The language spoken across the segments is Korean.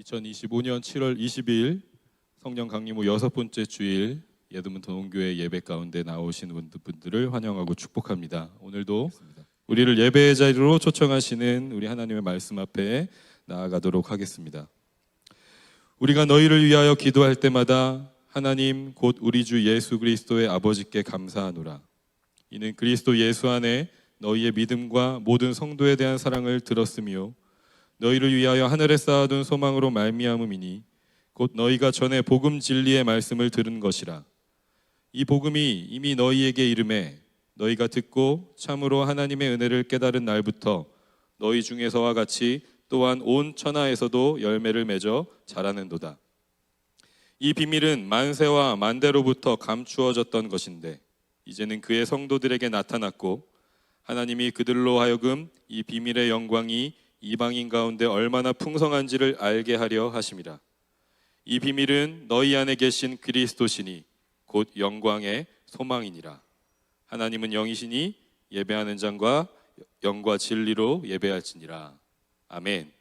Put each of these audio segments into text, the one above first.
2025년 7월 20일 성령 강림 후 6번째 주일 예드문턴 온교회 예배 가운데 나오신 분들을 환영하고 축복합니다. 오늘도 우리를 예배의 자리로 초청하시는 우리 하나님의 말씀 앞에 나아가도록 하겠습니다. 우리가 너희를 위하여 기도할 때마다 하나님 곧 우리 주 예수 그리스도의 아버지께 감사하노라. 이는 그리스도 예수 안에 너희의 믿음과 모든 성도에 대한 사랑을 들었으며 너희를 위하여 하늘에 쌓아둔 소망으로 말미암음이니 곧 너희가 전에 복음 진리의 말씀을 들은 것이라. 이 복음이 이미 너희에게 이름에 너희가 듣고 참으로 하나님의 은혜를 깨달은 날부터 너희 중에서와 같이 또한 온 천하에서도 열매를 맺어 자라는도다. 이 비밀은 만세와 만대로부터 감추어졌던 것인데 이제는 그의 성도들에게 나타났고 하나님이 그들로 하여금 이 비밀의 영광이 이방인 가운데 얼마나 풍성한지를 알게 하려 하심이라. 이 비밀은 너희 안에 계신 그리스도시니 곧 영광의 소망이니라. 하나님은 영이시니 예배하는 자가 영과 진리로 예배할지니라. 아멘.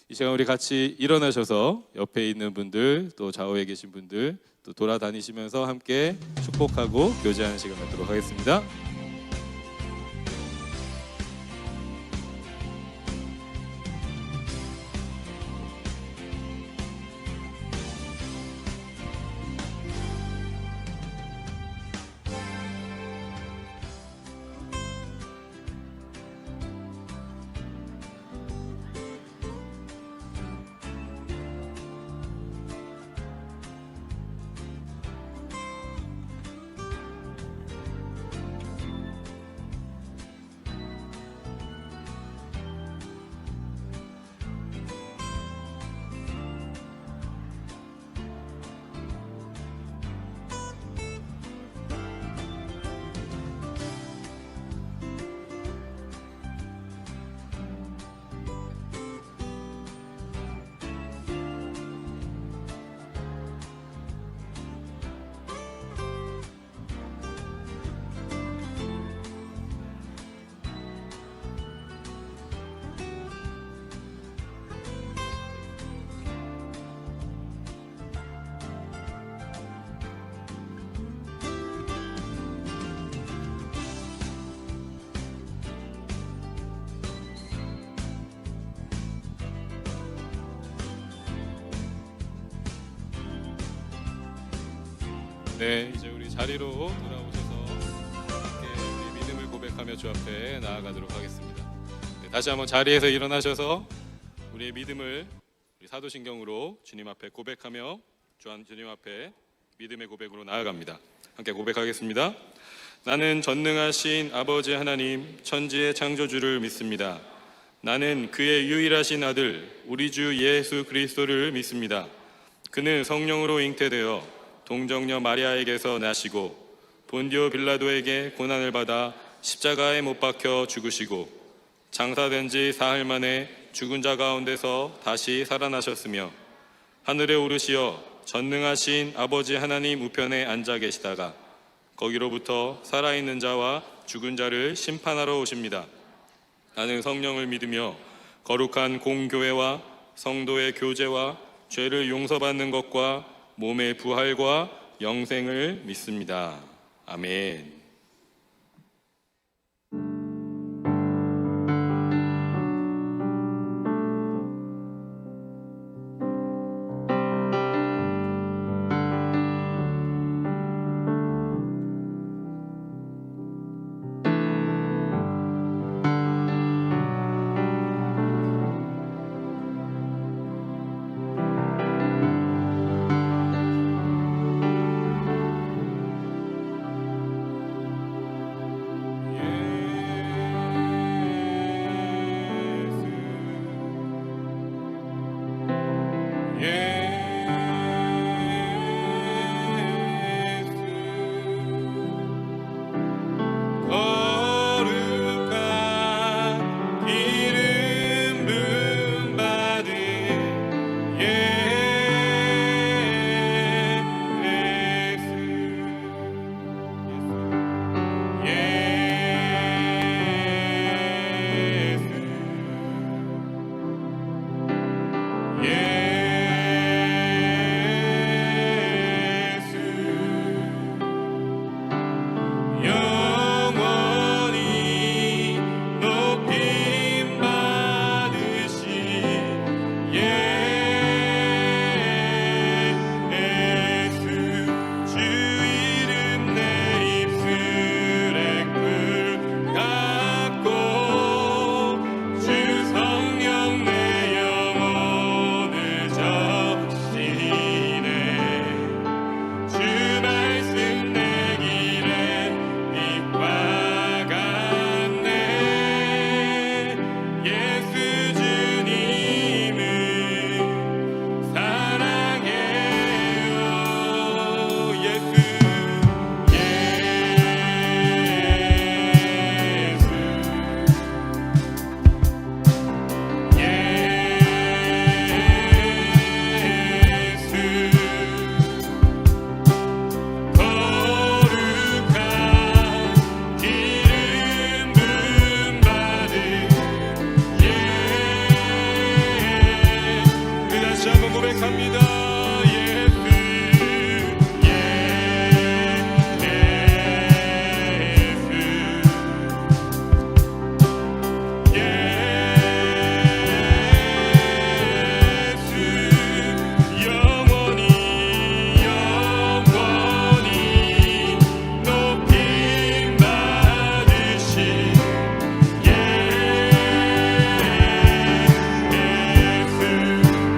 이 시간 우리 같이 일어나셔서 옆에 있는 분들 또 좌우에 계신 분들 또 돌아다니시면서 함께 축복하고 교제하는 시간 갖도록 하겠습니다. 네, 이제 우리 자리로 돌아오셔서 함께 우리 믿음을 고백하며 주 앞에 나아가도록 하겠습니다. 네, 다시 한번 자리에서 일어나셔서 우리의 믿음을 우리 사도신경으로 주님 앞에 고백하며 주님 앞에 믿음의 고백으로 나아갑니다. 함께 고백하겠습니다. 나는 전능하신 아버지 하나님 천지의 창조주를 믿습니다. 나는 그의 유일하신 아들 우리 주 예수 그리스도를 믿습니다. 그는 성령으로 잉태되어 동정녀 마리아에게서 나시고 본디오 빌라도에게 고난을 받아 십자가에 못 박혀 죽으시고 장사된 지 사흘 만에 죽은 자 가운데서 다시 살아나셨으며 하늘에 오르시어 전능하신 아버지 하나님 우편에 앉아 계시다가 거기로부터 살아있는 자와 죽은 자를 심판하러 오십니다. 나는 성령을 믿으며 거룩한 공교회와 성도의 교제와 죄를 용서받는 것과 몸의 부활과 영생을 믿습니다. 아멘. Yeah. 고백합니다.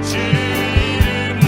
주 이름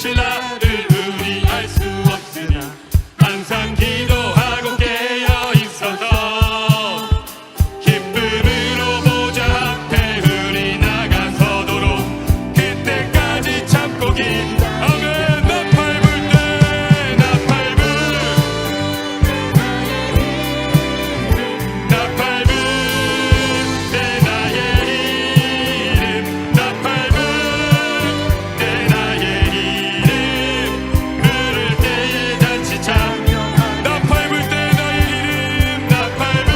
주실 나를 우리 알 수 없으나 항상 기도하고 깨어 있어서 기쁨으로 보좌 앞에 우리 나가서도록 그때까지 참고 아멘. 나팔 불 때 나팔 불 나팔 불 때 나의 이름 나팔 불 때 나의 이름 부를 때에 잔치 참여 나팔 불 때 나의 이름 나팔 불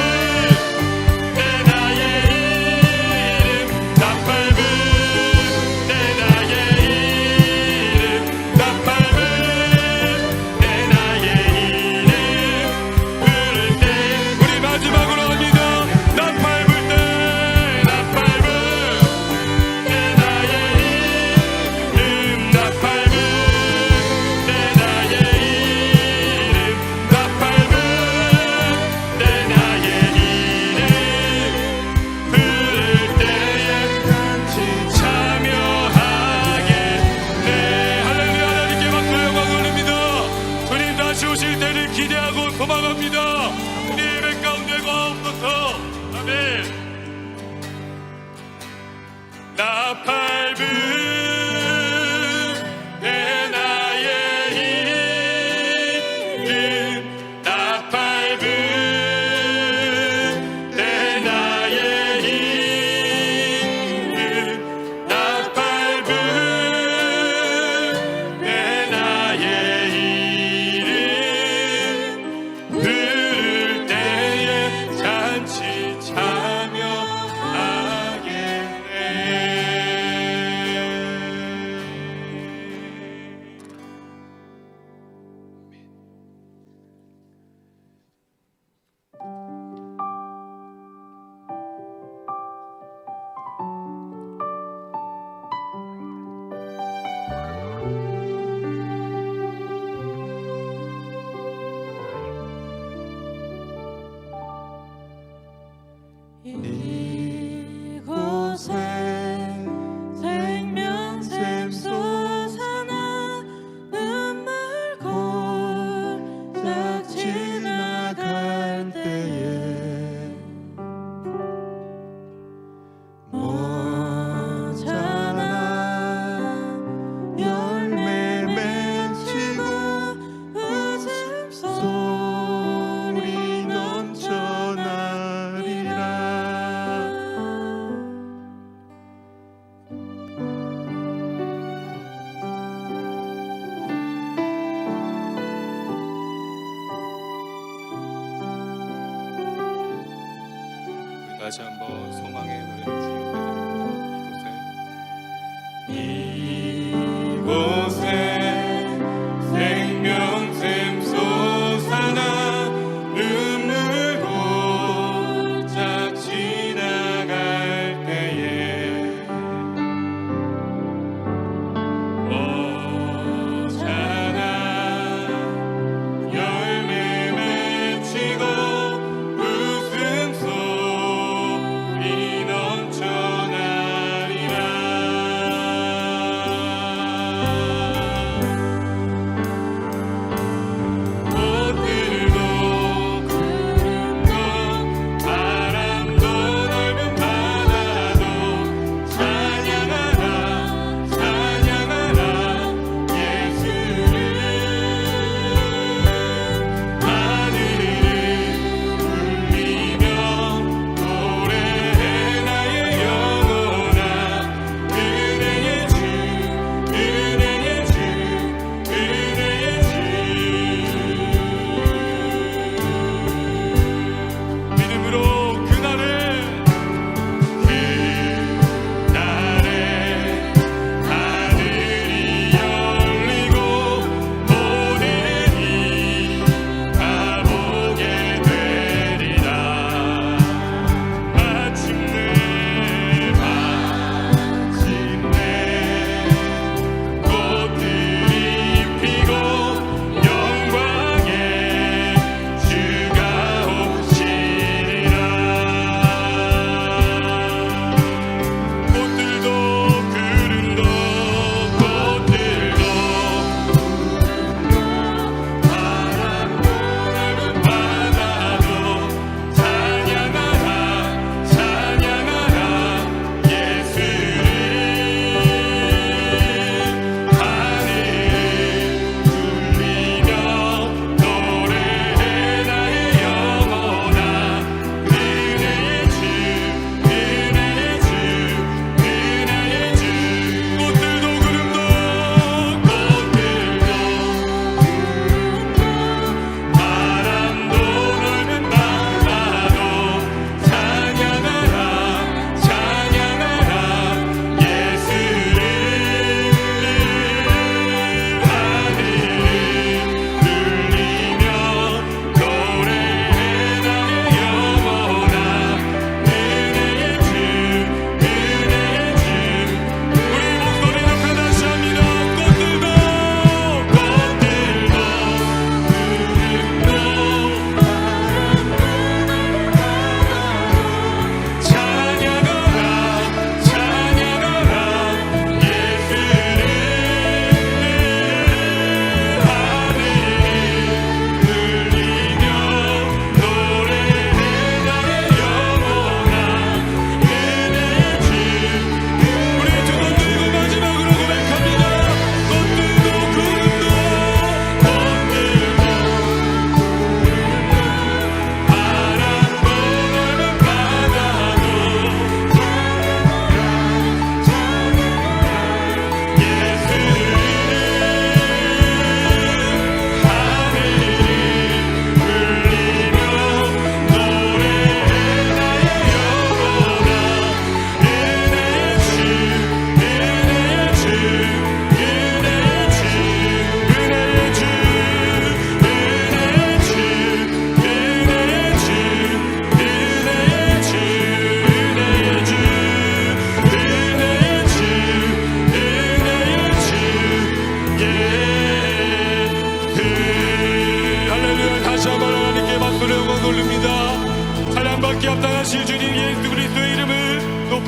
때 나의 이름 나팔 불 때 나의 이름 나팔 불 때 나의 이름 부를 때 우리 마지막으로 합니다. 나팔 불 때 나팔 불 때 나의 이름 나팔 불 때 나의 이름 나팔 불 때 나의 이름 부를 때에 같이 참여하게 네. 할렐루야. 하나님께 박수 영광 올립니다. 주님 다시 오실 때를 기대하고 도망갑니다. 우리 예배 가운데 거하옵소서. 아멘. 나팔 불 때 나의 이름 나팔 불 때 나의 이름 나팔 불 때 나의 이름 부를 때에 잔치 참여하게 해. 이곳에 생명샘 솟아나 눈물 골짝 지나갈 때에 모자라 열매 맺히고 웃음소리 넘쳐나리라. 우리 다시 한번 소망의 노래를 주님께 드립니다. 이곳에 생명샘 솟아나 눈물 골짝 지나갈 때에 모자라 열매 맺히고 웃음소리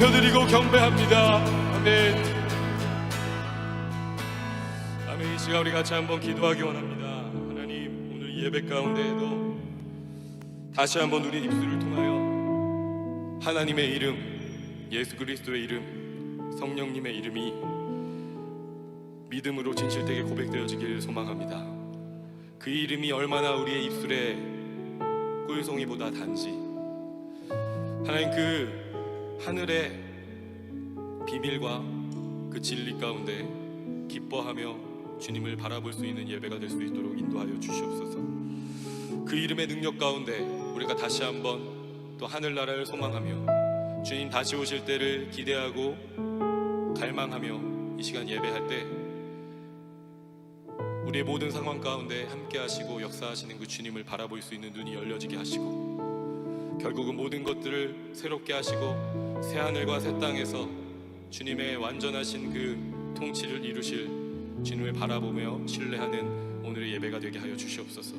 올려드리고 경배합니다. 아멘. 아멘. 이 시간 우리 같이 한번 기도하기 원합니다. 하나님, 오늘 이 예배 가운데에도 다시 한번 우리 입술을 통하여 하나님의 이름, 예수 그리스도의 이름, 성령님의 이름이 믿음으로 진실되게 고백되어지기를 소망합니다. 그 이름이 얼마나 우리의 입술에 꿀송이보다 단지 하나님 그 하늘의 비밀과 그 진리 가운데 기뻐하며 주님을 바라볼 수 있는 예배가 될 수 있도록 인도하여 주시옵소서. 그 이름의 능력 가운데 우리가 다시 한번 또 하늘나라를 소망하며 주님 다시 오실 때를 기대하고 갈망하며 이 시간 예배할 때 우리의 모든 상황 가운데 함께 하시고 역사하시는 그 주님을 바라볼 수 있는 눈이 열려지게 하시고 결국은 모든 것들을 새롭게 하시고 새 하늘과 새 땅에서 주님의 완전하신 그 통치를 이루실 주님을 바라보며 신뢰하는 오늘의 예배가 되게 하여 주시옵소서.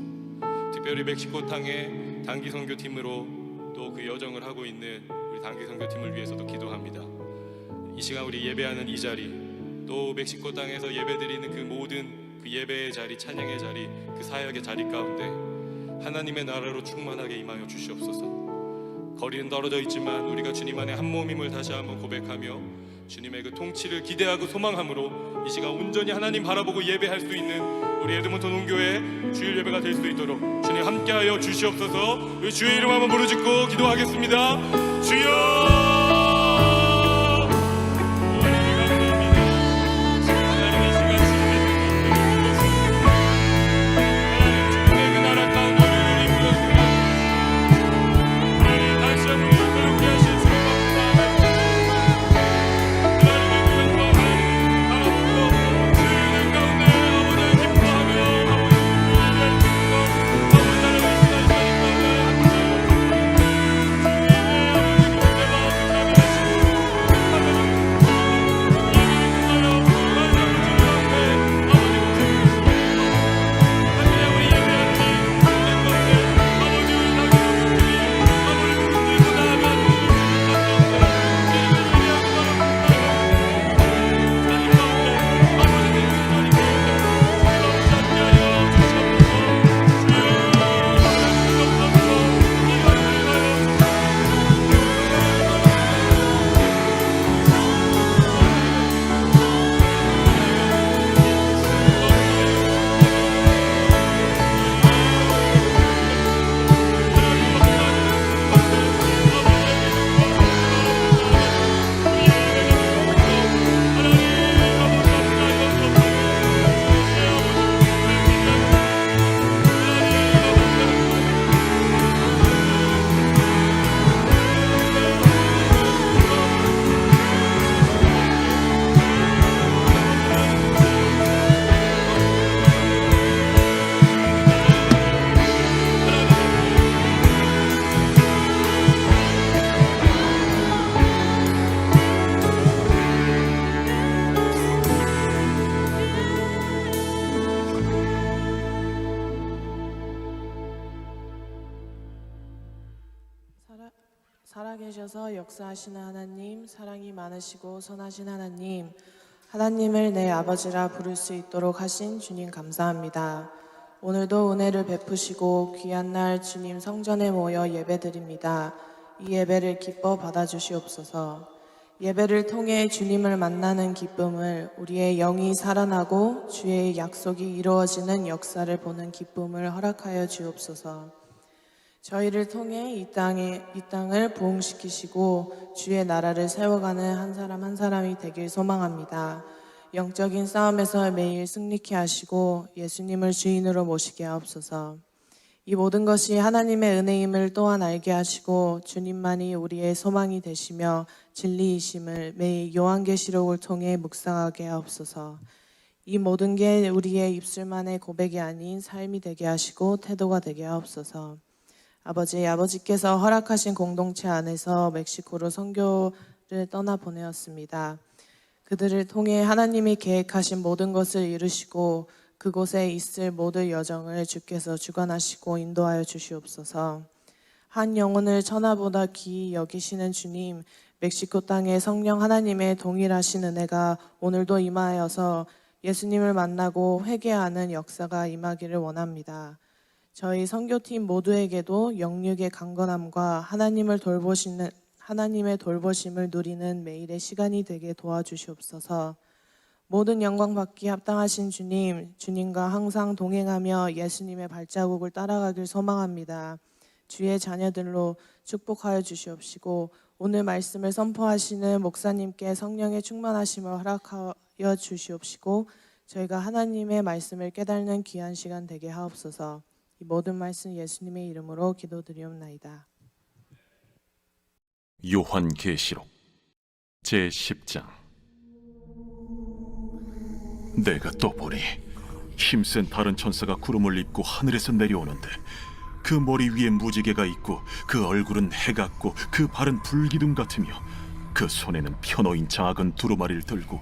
특별히 멕시코 땅의 단기 선교팀으로 또 그 여정을 하고 있는 우리 단기 선교팀을 위해서도 기도합니다. 이 시간 우리 예배하는 이 자리, 또 멕시코 땅에서 예배드리는 그 모든 그 예배의 자리, 찬양의 자리, 그 사역의 자리 가운데 하나님의 나라로 충만하게 임하여 주시옵소서. 거리는 떨어져 있지만 우리가 주님 안에 한 몸임을 다시 한번 고백하며 주님의 그 통치를 기대하고 소망함으로 이 시간 온전히 하나님 바라보고 예배할 수 있는 우리 에드먼턴 온교회 주일 예배가 될 수 있도록 주님 함께하여 주시옵소서. 우리 주의 이름 한번 부르짖고 기도하겠습니다. 주여! 살아계셔서 역사하시는 하나님, 사랑이 많으시고 선하신 하나님, 하나님을 내 아버지라 부를 수 있도록 하신 주님 감사합니다. 오늘도 은혜를 베푸시고 귀한 날 주님 성전에 모여 예배드립니다. 이 예배를 기뻐 받아주시옵소서. 예배를 통해 주님을 만나는 기쁨을, 우리의 영이 살아나고 주의 약속이 이루어지는 역사를 보는 기쁨을 허락하여 주옵소서. 저희를 통해 이 땅을 부흥시키시고 주의 나라를 세워가는 한 사람 한 사람이 되길 소망합니다. 영적인 싸움에서 매일 승리케 하시고 예수님을 주인으로 모시게 하옵소서. 이 모든 것이 하나님의 은혜임을 또한 알게 하시고 주님만이 우리의 소망이 되시며 진리이심을 매일 요한계시록을 통해 묵상하게 하옵소서. 이 모든 게 우리의 입술만의 고백이 아닌 삶이 되게 하시고 태도가 되게 하옵소서. 아버지께서 허락하신 공동체 안에서 멕시코로 선교를 떠나보내었습니다. 그들을 통해 하나님이 계획하신 모든 것을 이루시고 그곳에 있을 모든 여정을 주께서 주관하시고 인도하여 주시옵소서. 한 영혼을 천하보다 귀히 여기시는 주님, 멕시코 땅에 성령 하나님의 동일하신 은혜가 오늘도 임하여서 예수님을 만나고 회개하는 역사가 임하기를 원합니다. 저희 선교팀 모두에게도 영육의 강건함과 하나님의 돌보심을 누리는 매일의 시간이 되게 도와주시옵소서. 모든 영광 받기 합당하신 주님, 주님과 항상 동행하며 예수님의 발자국을 따라가길 소망합니다. 주의 자녀들로 축복하여 주시옵시고 오늘 말씀을 선포하시는 목사님께 성령의 충만하심을 허락하여 주시옵시고 저희가 하나님의 말씀을 깨닫는 귀한 시간 되게 하옵소서. 이 모든 말씀 예수님의 이름으로 기도드리옵나이다. 요한계시록 제10장. 내가 또 보니 힘센 다른 천사가 구름을 입고 하늘에서 내려오는데 그 머리 위에 무지개가 있고 그 얼굴은 해 같고 그 발은 불기둥 같으며 그 손에는 펴놓인 작은 두루마리를 들고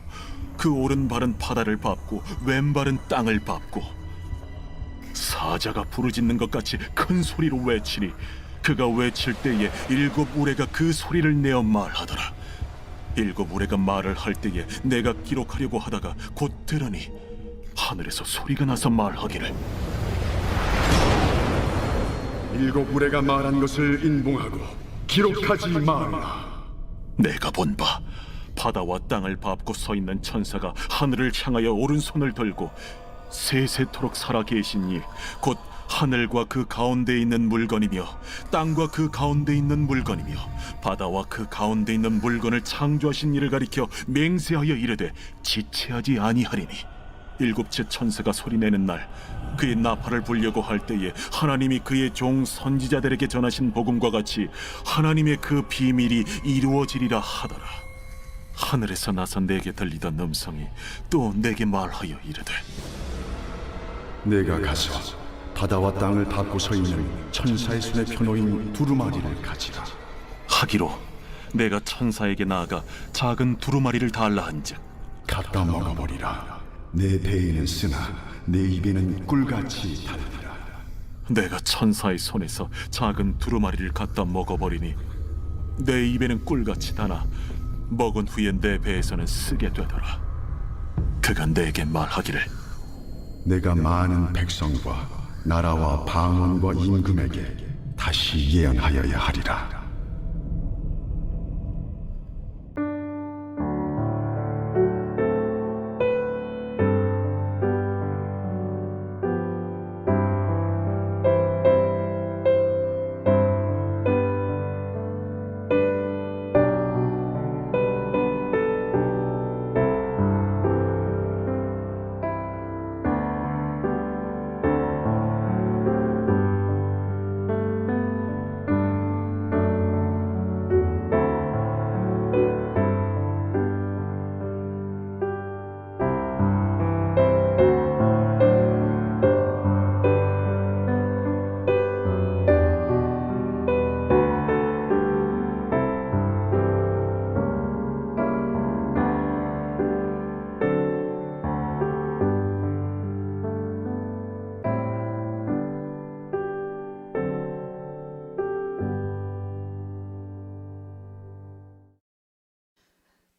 그 오른발은 바다를 밟고 왼발은 땅을 밟고 사자가 부르짖는 것 같이 큰 소리로 외치니 그가 외칠 때에 7 우레가 그 소리를 내어 말하더라. 7 우레가 말을 할 때에 내가 기록하려고 하다가 곧 들으니 하늘에서 소리가 나서 말하기를 7 우레가 말한 것을 인봉하고 기록하지 말라. 내가 본 바 바다와 땅을 밟고 서 있는 천사가 하늘을 향하여 오른손을 들고 세세토록 살아계신 이 곧 하늘과 그 가운데 있는 물건이며 땅과 그 가운데 있는 물건이며 바다와 그 가운데 있는 물건을 창조하신 이를 가리켜 맹세하여 이르되 지체하지 아니하리니 7째 천사가 소리내는 날 그의 나팔을 불려고 할 때에 하나님이 그의 종 선지자들에게 전하신 복음과 같이 하나님의 그 비밀이 이루어지리라 하더라. 하늘에서 나서 내게 들리던 음성이 또 내게 말하여 이르되 내가 가서 바다와 땅을 밟고 서 있는 천사의 손에 펴놓인 두루마리를 가지라. 하기로 내가 천사에게 나아가 작은 두루마리를 달라 한즉 갖다 먹어버리라. 내 배에는 쓰나 내 입에는 꿀같이 달리라. 내가 천사의 손에서 작은 두루마리를 갖다 먹어버리니 내 입에는 꿀같이 다나 먹은 후에 내 배에서는 쓰게 되더라. 그가 내게 말하기를 내가 많은 백성과 나라와 방언과 임금에게 다시 예언하여야 하리라.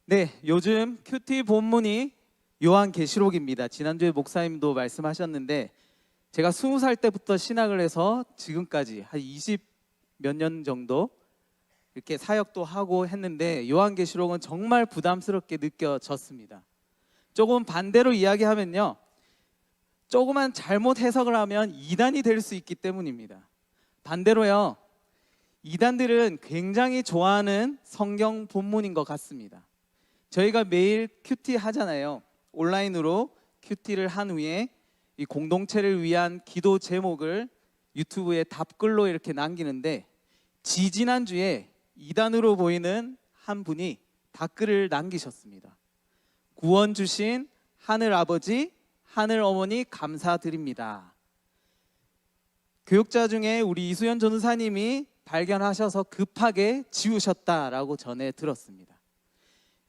네, 요즘 큐티 본문이 요한계시록입니다. 지난주에 목사님도 말씀하셨는데 제가 20살 때부터 신학을 해서 지금까지 한 20 몇 년 정도 이렇게 사역도 하고 했는데 요한계시록은 정말 부담스럽게 느껴졌습니다. 조금 반대로 이야기하면요, 조그만 잘못 해석을 하면 이단이 될 수 있기 때문입니다. 반대로요, 이단들은 굉장히 좋아하는 성경 본문인 것 같습니다. 저희가 매일 큐티 하잖아요. 온라인으로 큐티를 한 후에 이 공동체를 위한 기도 제목을 유튜브에 답글로 이렇게 남기는데 지지난주에 이단으로 보이는 한 분이 답글을 남기셨습니다. 구원 주신 하늘 아버지, 하늘 어머니 감사드립니다. 교육자 중에 우리 이수연 전도사님이 발견하셔서 급하게 지우셨다라고 전해 들었습니다.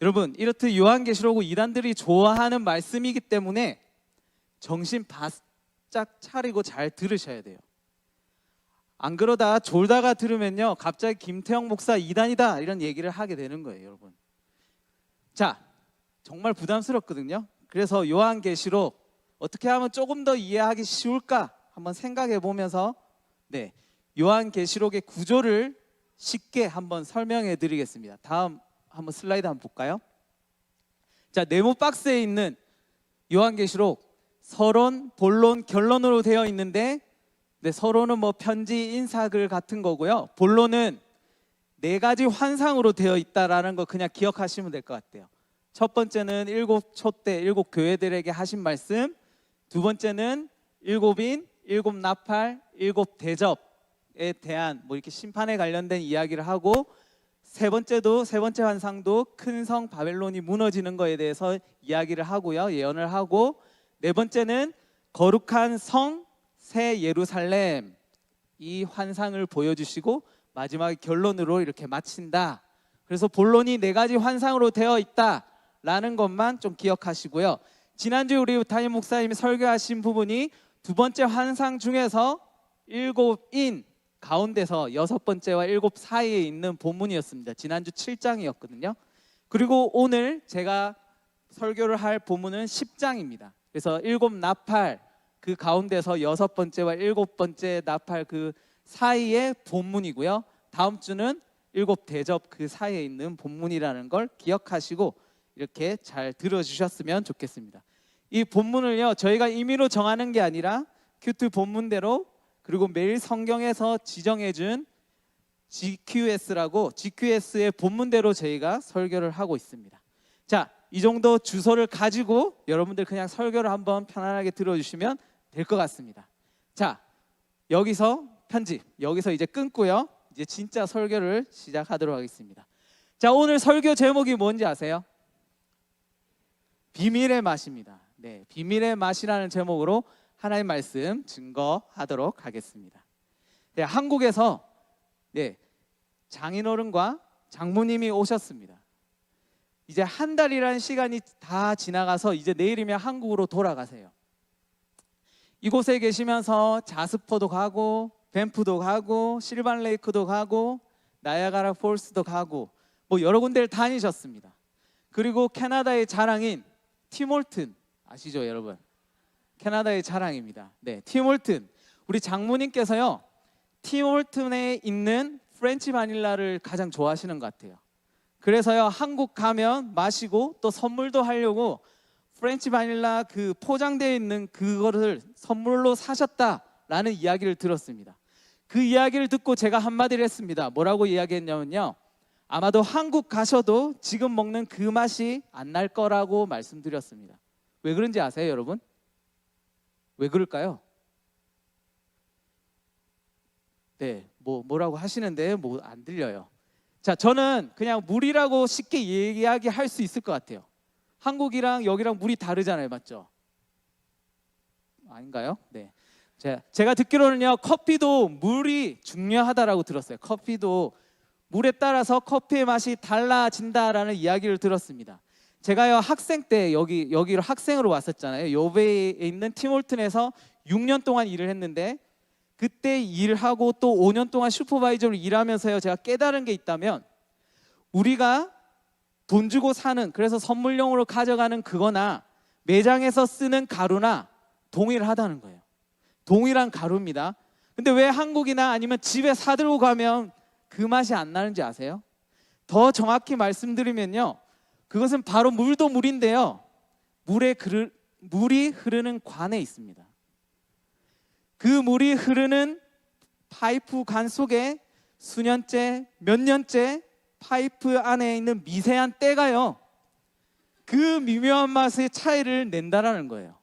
여러분, 이렇듯 요한계시록은 이단들이 좋아하는 말씀이기 때문에 정신 바짝 차리고 잘 들으셔야 돼요. 안 그러다 졸다가 들으면요 갑자기 김태형 목사 이단이다 이런 얘기를 하게 되는 거예요, 여러분. 자, 정말 부담스럽거든요. 그래서 요한계시록 어떻게 하면 조금 더 이해하기 쉬울까 한번 생각해 보면서 요한계시록의 구조를 쉽게 한번 설명해 드리겠습니다. 다음 한번 슬라이드 한번 볼까요? 자, 네모 박스에 있는 요한계시록 서론, 본론, 결론으로 되어 있는데 서론은 뭐 편지, 인사글 같은 거고요. 본론은 4가지 환상으로 되어 있다라는 거 그냥 기억하시면 될 것 같아요. 첫 번째는 7 촛대, 7 교회들에게 하신 말씀. 두 번째는 7인, 7 나팔, 7 대접에 대한 뭐 이렇게 심판에 관련된 이야기를 하고, 세 번째 환상도 큰 성 바벨론이 무너지는 거에 대해서 이야기를 하고요, 예언을 하고, 네 번째는 거룩한 성 새 예루살렘, 이 환상을 보여주시고 마지막 결론으로 이렇게 마친다. 그래서 본론이 4가지 환상으로 되어 있다라는 것만 좀 기억하시고요. 지난주에 우리 담임 목사님이 설교하신 부분이 두 번째 환상 중에서 7인 가운데서 6번째와 7 사이에 있는 본문이었습니다. 지난주 7장이었거든요. 그리고 오늘 제가 설교를 할 본문은 10장입니다. 그래서 7 나팔 그 가운데서 6번째와 7번째 나팔 그 사이의 본문이고요. 다음 주는 7 대접 그 사이에 있는 본문이라는 걸 기억하시고 이렇게 잘 들어주셨으면 좋겠습니다. 이 본문을요 저희가 임의로 정하는 게 아니라 큐트 본문대로, 그리고 매일 성경에서 지정해준 GQS의 본문대로 저희가 설교를 하고 있습니다. 자, 이 정도 주소를 가지고 여러분들 그냥 설교를 한번 편안하게 들어주시면 될 것 같습니다. 자, 여기서 편집, 여기서 이제 끊고요. 이제 진짜 설교를 시작하도록 하겠습니다. 자, 오늘 설교 제목이 뭔지 아세요? 비밀의 맛입니다. 네, 비밀의 맛이라는 제목으로 하나님 말씀 증거하도록 하겠습니다. 네, 한국에서 장인어른과 장모님이 오셨습니다. 이제 한 달이라는 시간이 다 지나가서 이제 내일이면 한국으로 돌아가세요. 이곳에 계시면서 자스퍼도 가고 밴프도 가고 실반레이크도 가고 나야가라 폴스도 가고 뭐 여러 군데를 다니셨습니다. 그리고 캐나다의 자랑인 팀홀튼 아시죠, 여러분? 캐나다의 자랑입니다. 네, 팀홀튼. 우리 장모님께서요 팀홀튼에 있는 프렌치 바닐라를 가장 좋아하시는 것 같아요. 그래서요 한국 가면 마시고 또 선물도 하려고 프렌치 바닐라 그 포장되어 있는 그거를 선물로 사셨다라는 이야기를 들었습니다. 그 이야기를 듣고 제가 한마디를 했습니다. 뭐라고 이야기했냐면요, 아마도 한국 가셔도 지금 먹는 그 맛이 안 날 거라고 말씀드렸습니다. 왜 그런지 아세요, 여러분? 왜 그럴까요? 네, 뭐라고 하시는데 뭐 안 들려요. 자, 저는 그냥 물이라고 쉽게 이야기할 수 있을 것 같아요. 한국이랑 여기랑 물이 다르잖아요, 맞죠? 아닌가요? 네. 제가 듣기로는요 커피도 물이 중요하다라고 들었어요. 커피도 물에 따라서 커피의 맛이 달라진다라는 이야기를 들었습니다. 제가요 학생 때 여기로 학생으로 왔었잖아요. 요베이에 있는 팀홀튼에서 6년 동안 일을 했는데, 그때 일하고 또 5년 동안 슈퍼바이저로 일하면서요 제가 깨달은 게 있다면, 우리가 돈 주고 사는, 그래서 선물용으로 가져가는 그거나 매장에서 쓰는 가루나 동일하다는 거예요. 동일한 가루입니다. 근데 왜 한국이나 아니면 집에 사들고 가면 그 맛이 안 나는지 아세요? 더 정확히 말씀드리면요, 그것은 바로 물도 물인데요, 물이 흐르는 관에 있습니다. 그 물이 흐르는 파이프 관 속에 수년째, 몇 년째 파이프 안에 있는 미세한 때가요 그 미묘한 맛의 차이를 낸다라는 거예요.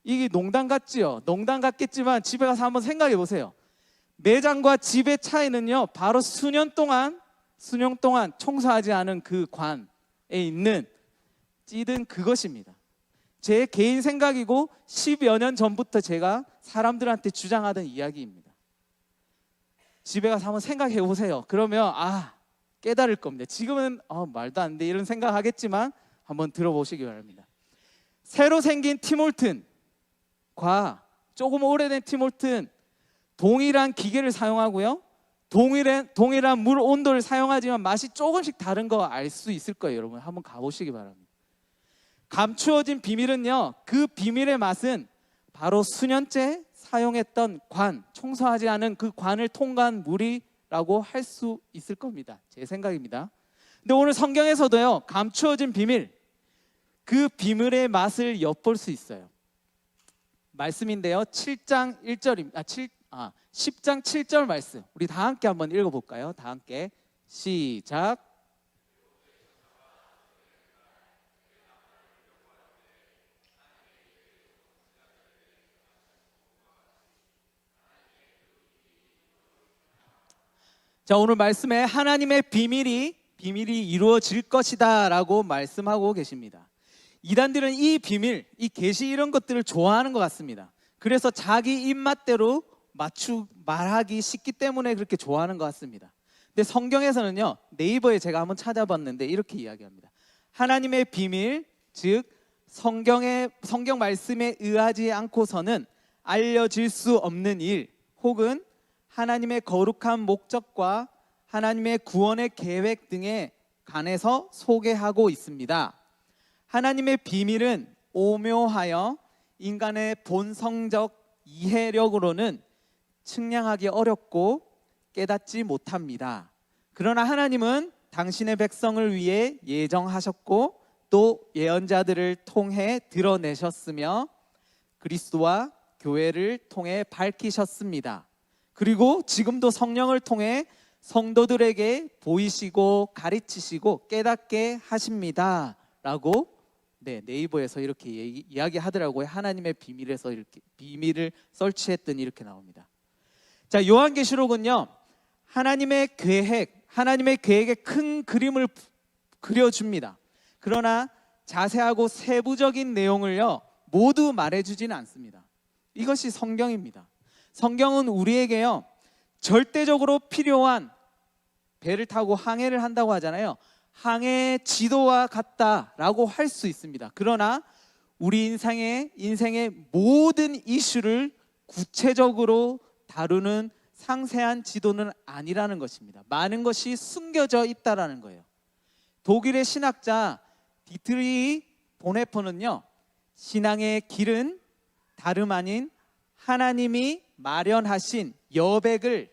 이게 농담 같지요? 농담 같겠지만 집에 가서 한번 생각해 보세요. 매장과 집의 차이는요 바로 수년 동안 청소하지 않은 그 관에 있는 찌든 그것입니다. 제 개인 생각이고 10여 년 전부터 제가 사람들한테 주장하던 이야기입니다. 집에 가서 한번 생각해 보세요. 그러면 깨달을 겁니다. 지금은 말도 안 돼 이런 생각하겠지만 한번 들어보시기 바랍니다. 새로 생긴 팀홀튼과 조금 오래된 팀홀튼, 동일한 기계를 사용하고요. 동일한 물 온도를 사용하지만 맛이 조금씩 다른 거 알 수 있을 거예요. 여러분 한번 가보시기 바랍니다. 감추어진 비밀은요, 그 비밀의 맛은 바로 수년째 사용했던 관, 청소하지 않은 그 관을 통과한 물이라고 할 수 있을 겁니다. 제 생각입니다. 근데 오늘 성경에서도요, 감추어진 비밀, 그 비밀의 맛을 엿볼 수 있어요. 말씀인데요, 10장 7절 말씀, 우리 다 함께 한번 읽어볼까요? 다 함께 시작. 자, 오늘 말씀에 하나님의 비밀이 이루어질 것이다 라고 말씀하고 계십니다. 이단들은 이 비밀, 이 계시 이런 것들을 좋아하는 것 같습니다. 그래서 자기 입맛대로 말하기 쉽기 때문에 그렇게 좋아하는 것 같습니다. 근데 성경에서는요, 네이버에 제가 한번 찾아봤는데 이렇게 이야기합니다. 하나님의 비밀, 즉 성경 말씀에 의하지 않고서는 알려질 수 없는 일, 혹은 하나님의 거룩한 목적과 하나님의 구원의 계획 등에 관해서 소개하고 있습니다. 하나님의 비밀은 오묘하여 인간의 본성적 이해력으로는 측량하기 어렵고 깨닫지 못합니다. 그러나 하나님은 당신의 백성을 위해 예정하셨고 또 예언자들을 통해 드러내셨으며 그리스도와 교회를 통해 밝히셨습니다. 그리고 지금도 성령을 통해 성도들에게 보이시고 가르치시고 깨닫게 하십니다 라고 네이버에서 이렇게 이야기하더라고요. 하나님의 비밀에서 이렇게 비밀을 설치했더니 이렇게 나옵니다. 자, 요한계시록은요, 하나님의 계획의 큰 그림을 그려줍니다. 그러나 자세하고 세부적인 내용을요 모두 말해주지는 않습니다. 이것이 성경입니다. 성경은 우리에게요 절대적으로 필요한, 배를 타고 항해를 한다고 하잖아요. 항해 지도와 같다라고 할 수 있습니다. 그러나 우리 인생의 모든 이슈를 구체적으로 다루는 상세한 지도는 아니라는 것입니다. 많은 것이 숨겨져 있다라는 거예요. 독일의 신학자 디트리히 보네퍼는요, 신앙의 길은 다름 아닌 하나님이 마련하신 여백을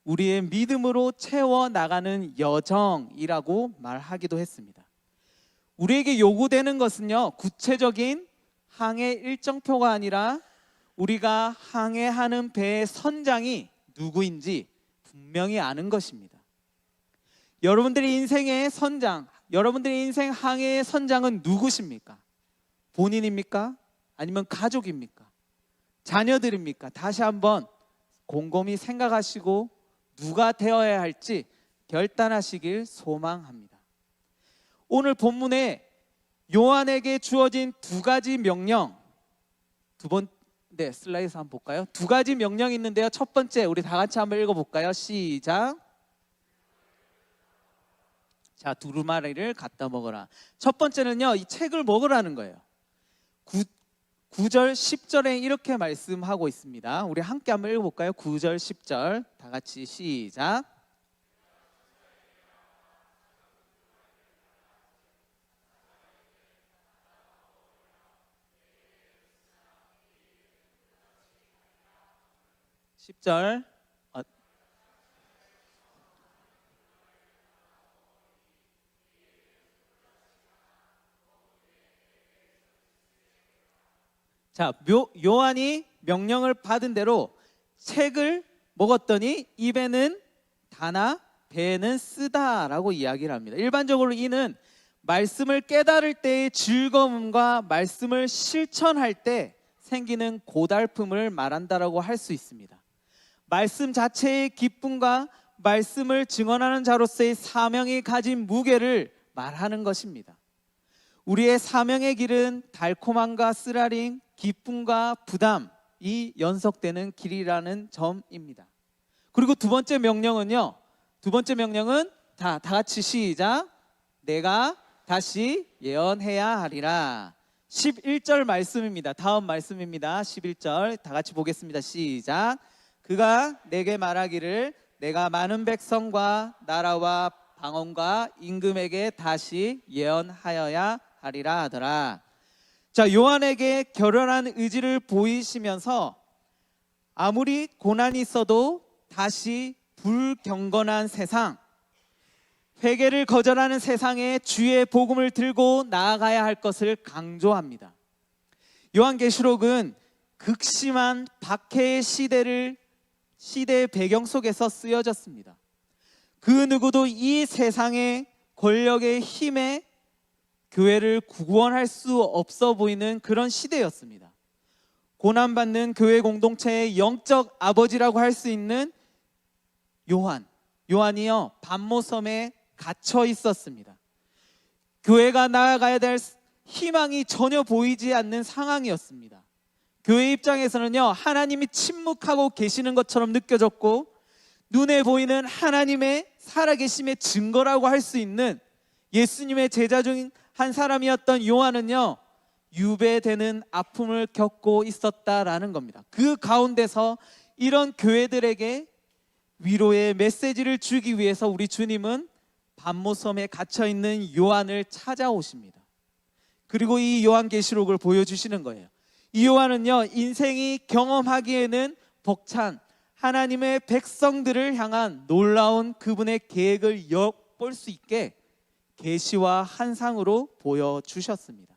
우리의 믿음으로 채워나가는 여정이라고 말하기도 했습니다. 우리에게 요구되는 것은요, 구체적인 항해 일정표가 아니라 우리가 항해하는 배의 선장이 누구인지 분명히 아는 것입니다. 여러분들의 인생의 선장, 여러분들의 인생 항해의 선장은 누구십니까? 본인입니까? 아니면 가족입니까? 자녀들입니까? 다시 한번 곰곰이 생각하시고 누가 되어야 할지 결단하시길 소망합니다. 오늘 본문에 요한에게 주어진 두 가지 명령, 슬라이드 한번 볼까요? 두 가지 명령이 있는데요. 첫 번째, 우리 다 같이 한번 읽어볼까요? 시작. 자, 두루마리를 갖다 먹어라. 첫 번째는요, 이 책을 먹으라는 거예요. 9절 10절에 이렇게 말씀하고 있습니다. 우리 함께 한번 읽어볼까요? 9절 10절 다 같이 시작. (10절) 자, 요한이 명령을 받은 대로 책을 먹었더니 입에는 다나 배에는 쓰다라고 이야기를 합니다. 일반적으로 이는 말씀을 깨달을 때의 즐거움과 말씀을 실천할 때 생기는 고달픔을 말한다라고 할 수 있습니다. 말씀 자체의 기쁨과 말씀을 증언하는 자로서의 사명이 가진 무게를 말하는 것입니다. 우리의 사명의 길은 달콤함과 쓰라림, 기쁨과 부담이 연속되는 길이라는 점입니다. 그리고 두 번째 명령은 다 같이 시작. 내가 다시 예언해야 하리라. 11절 말씀입니다. 다음 말씀입니다. 11절 다 같이 보겠습니다. 시작. 그가 내게 말하기를 내가 많은 백성과 나라와 방언과 임금에게 다시 예언하여야 하리라 하더라. 자, 요한에게 결연한 의지를 보이시면서 아무리 고난이 있어도 다시 불경건한 세상, 회개를 거절하는 세상에 주의 복음을 들고 나아가야 할 것을 강조합니다. 요한계시록은 극심한 박해의 시대의 배경 속에서 쓰여졌습니다. 그 누구도 이 세상의 권력의 힘에 교회를 구원할 수 없어 보이는 그런 시대였습니다. 고난받는 교회 공동체의 영적 아버지라고 할 수 있는 요한이요, 반모섬에 갇혀 있었습니다. 교회가 나아가야 될 희망이 전혀 보이지 않는 상황이었습니다. 교회 입장에서는요, 하나님이 침묵하고 계시는 것처럼 느껴졌고, 눈에 보이는 하나님의 살아계심의 증거라고 할 수 있는 예수님의 제자 중 한 사람이었던 요한은요, 유배되는 아픔을 겪고 있었다라는 겁니다. 그 가운데서 이런 교회들에게 위로의 메시지를 주기 위해서 우리 주님은 반모섬에 갇혀 있는 요한을 찾아오십니다. 그리고 이 요한계시록을 보여주시는 거예요. 이 요한은요, 인생이 경험하기에는 벅찬 하나님의 백성들을 향한 놀라운 그분의 계획을 엿볼 수 있게 계시와 환상으로 보여주셨습니다.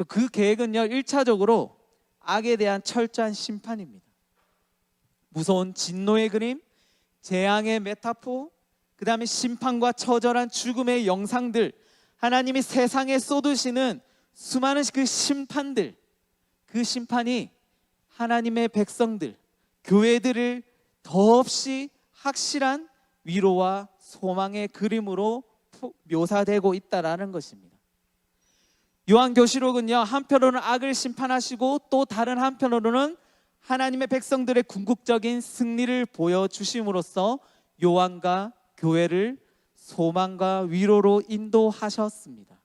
그 계획은요, 1차적으로 악에 대한 철저한 심판입니다. 무서운 진노의 그림, 재앙의 메타포, 그 다음에 심판과 처절한 죽음의 영상들, 하나님이 세상에 쏟으시는 수많은 그 심판들, 그 심판이 하나님의 백성들, 교회들을 더없이 확실한 위로와 소망의 그림으로 묘사되고 있다라는 것입니다. 요한계시록은요, 한편으로는 악을 심판하시고 또 다른 한편으로는 하나님의 백성들의 궁극적인 승리를 보여주심으로써 요한과 교회를 소망과 위로로 인도하셨습니다.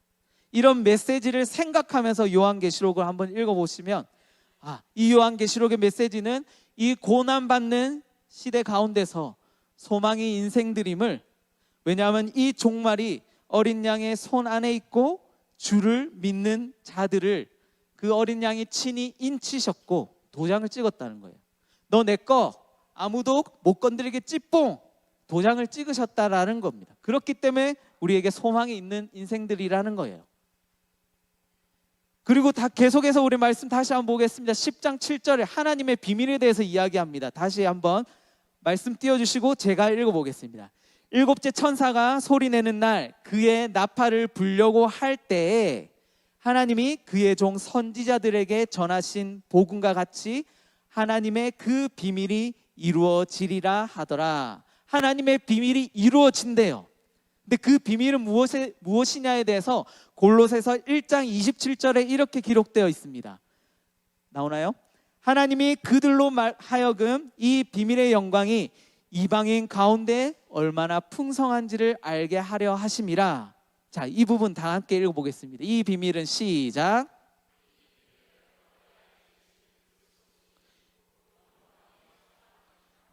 이런 메시지를 생각하면서 요한계시록을 한번 읽어보시면, 이 요한계시록의 메시지는 이 고난받는 시대 가운데서 소망의 인생들임을, 왜냐하면 이 종말이 어린 양의 손 안에 있고 주를 믿는 자들을 그 어린 양이 친히 인치셨고 도장을 찍었다는 거예요. 너 내 거 아무도 못 건드리게 찌뽕 도장을 찍으셨다라는 겁니다. 그렇기 때문에 우리에게 소망이 있는 인생들이라는 거예요. 그리고 계속해서 우리 말씀 다시 한번 보겠습니다. 10장 7절에 하나님의 비밀에 대해서 이야기합니다. 다시 한번 말씀 띄워주시고 제가 읽어보겠습니다. 일곱째 천사가 소리내는 날 그의 나팔을 불려고 할 때에 하나님이 그의 종 선지자들에게 전하신 복음과 같이 하나님의 그 비밀이 이루어지리라 하더라. 하나님의 비밀이 이루어진대요. 근데 그 비밀은 무엇이냐에 대해서 골로새서 1장 27절에 이렇게 기록되어 있습니다. 나오나요? 하나님이 그들로 하여금 이 비밀의 영광이 이방인 가운데 얼마나 풍성한지를 알게 하려 하심이라. 자, 이 부분 다 함께 읽어보겠습니다. 이 비밀은 시작.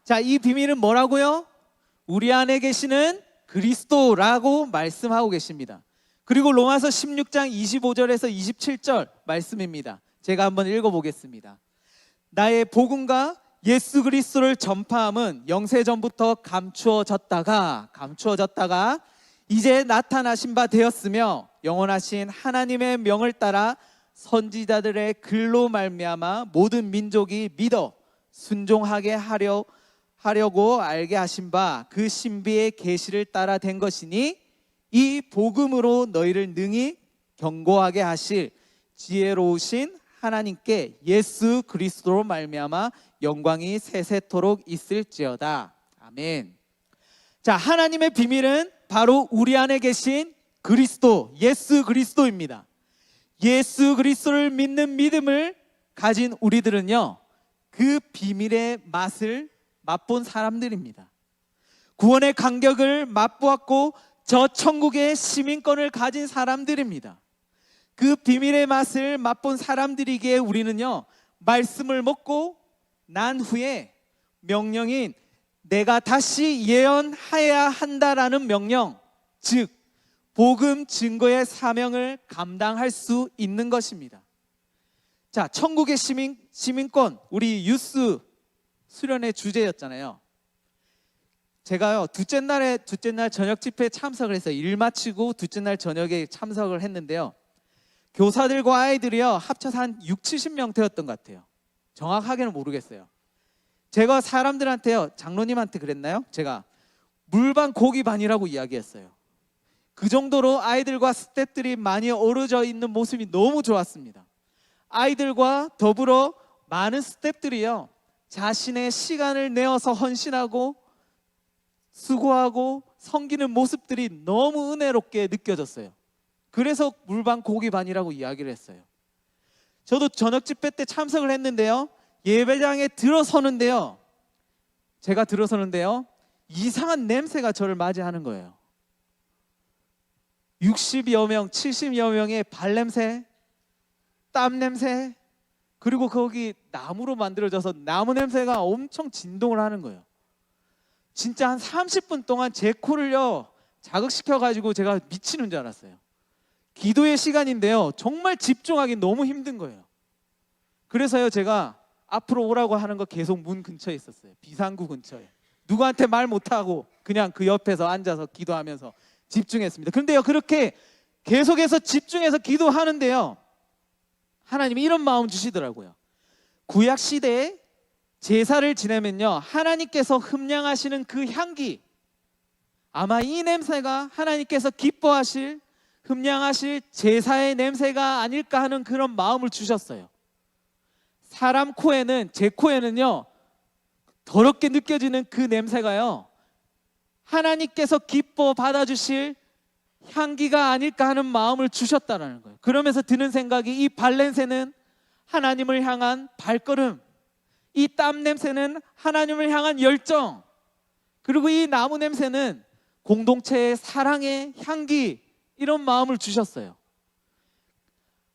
자, 이 비밀은 뭐라고요? 우리 안에 계시는 그리스도라고 말씀하고 계십니다. 그리고 로마서 16장 25절에서 27절 말씀입니다. 제가 한번 읽어보겠습니다. 나의 복음과 예수 그리스도를 전파함은 영세전부터 감추어졌다가 이제 나타나신 바 되었으며 영원하신 하나님의 명을 따라 선지자들의 글로 말미암아 모든 민족이 믿어 순종하게 하려고 알게 하신 바 그 신비의 계시를 따라 된 것이니 이 복음으로 너희를 능히 경고하게 하실 지혜로우신 하나님께 예수 그리스도로 말미암아 영광이 세세토록 있을지어다. 아멘. 자, 하나님의 비밀은 바로 우리 안에 계신 그리스도, 예수 그리스도입니다. 예수 그리스도를 믿는 믿음을 가진 우리들은요, 그 비밀의 맛을 맛본 사람들입니다. 구원의 감격을 맛보았고 저 천국의 시민권을 가진 사람들입니다. 그 비밀의 맛을 맛본 사람들이기에 우리는요, 말씀을 먹고 난 후에 명령인 내가 다시 예언하여야 한다라는 명령, 즉 복음 증거의 사명을 감당할 수 있는 것입니다. 자, 천국의 시민권, 우리 유스 수련의 주제였잖아요. 제가요 둘째 날 저녁 집회에 참석을 했어요. 일 마치고 둘째 날 저녁에 참석을 했는데요. 교사들과 아이들이요 합쳐서 한 6, 70명 되었던 것 같아요. 정확하게는 모르겠어요. 제가 사람들한테요, 장로님한테 그랬나요? 제가 물반 고기 반이라고 이야기했어요. 그 정도로 아이들과 스태프들이 많이 어우러져 있는 모습이 너무 좋았습니다. 아이들과 더불어 많은 스태프들이요 자신의 시간을 내어서 헌신하고 수고하고 섬기는 모습들이 너무 은혜롭게 느껴졌어요. 그래서 물반 고기 반이라고 이야기를 했어요. 저도 저녁 집회 때 참석을 했는데요, 예배장에 들어서는데요, 제가 들어서는데요 이상한 냄새가 저를 맞이하는 거예요. 60여 명, 70여 명의 발냄새, 땀 냄새, 그리고 거기 나무로 만들어져서 나무 냄새가 엄청 진동을 하는 거예요. 진짜 한 30분 동안 제 코를요 자극시켜가지고 제가 미치는 줄 알았어요. 기도의 시간인데요 정말 집중하기 너무 힘든 거예요. 그래서요 제가 앞으로 오라고 하는 거 계속 문 근처에 있었어요. 비상구 근처에. 누구한테 말 못하고 그냥 그 옆에서 앉아서 기도하면서 집중했습니다. 그런데요 그렇게 계속해서 집중해서 기도하는데요 하나님이 이런 마음 주시더라고요. 구약 시대에 제사를 지내면요 하나님께서 흠량하시는 그 향기, 아마 이 냄새가 하나님께서 기뻐하실 흠량하실 제사의 냄새가 아닐까 하는 그런 마음을 주셨어요. 사람 코에는, 제 코에는요 더럽게 느껴지는 그 냄새가요 하나님께서 기뻐 받아주실 향기가 아닐까 하는 마음을 주셨다는 거예요. 그러면서 드는 생각이, 이 발냄새는 하나님을 향한 발걸음, 이 땀 냄새는 하나님을 향한 열정, 그리고 이 나무 냄새는 공동체의 사랑의 향기, 이런 마음을 주셨어요.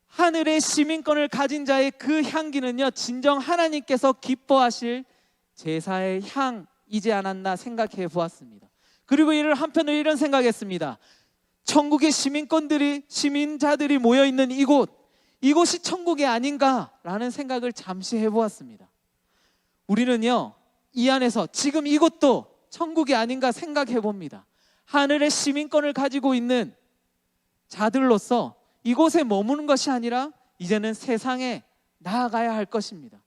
하늘의 시민권을 가진 자의 그 향기는요 진정 하나님께서 기뻐하실 제사의 향이지 않았나 생각해 보았습니다. 그리고 이를 한편으로 이런 생각했습니다. 천국의 시민자들이 모여있는 이곳이 천국이 아닌가라는 생각을 잠시 해보았습니다. 우리는요 이 안에서 지금 이곳도 천국이 아닌가 생각해 봅니다. 하늘의 시민권을 가지고 있는 자들로서 이곳에 머무는 것이 아니라 이제는 세상에 나아가야 할 것입니다.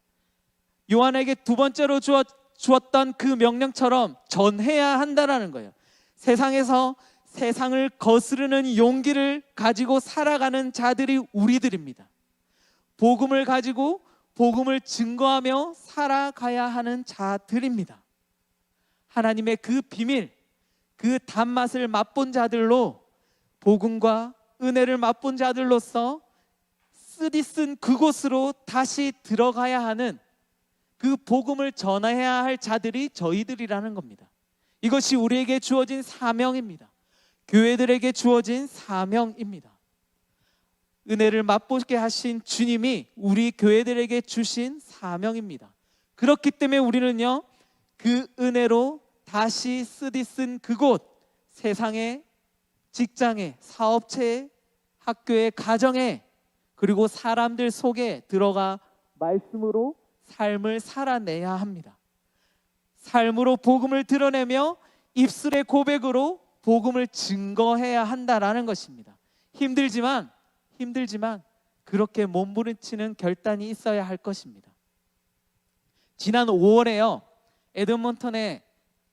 요한에게 두 번째로 주었던 그 명령처럼 전해야 한다라는 거예요. 세상에서 세상을 거스르는 용기를 가지고 살아가는 자들이 우리들입니다. 복음을 가지고 복음을 증거하며 살아가야 하는 자들입니다. 하나님의 그 비밀, 그 단맛을 맛본 자들로, 복음과 은혜를 맛본 자들로서 쓰디쓴 그곳으로 다시 들어가야 하는, 그 복음을 전해야 할 자들이 저희들이라는 겁니다. 이것이 우리에게 주어진 사명입니다. 교회들에게 주어진 사명입니다. 은혜를 맛보게 하신 주님이 우리 교회들에게 주신 사명입니다. 그렇기 때문에 우리는요 그 은혜로 다시 쓰디쓴 그곳, 세상에, 직장에, 사업체에, 학교에, 가정에, 그리고 사람들 속에 들어가 말씀으로 삶을 살아내야 합니다. 삶으로 복음을 드러내며 입술의 고백으로 복음을 증거해야 한다라는 것입니다. 힘들지만 그렇게 몸부림치는 결단이 있어야 할 것입니다. 지난 5월에요 에드먼턴에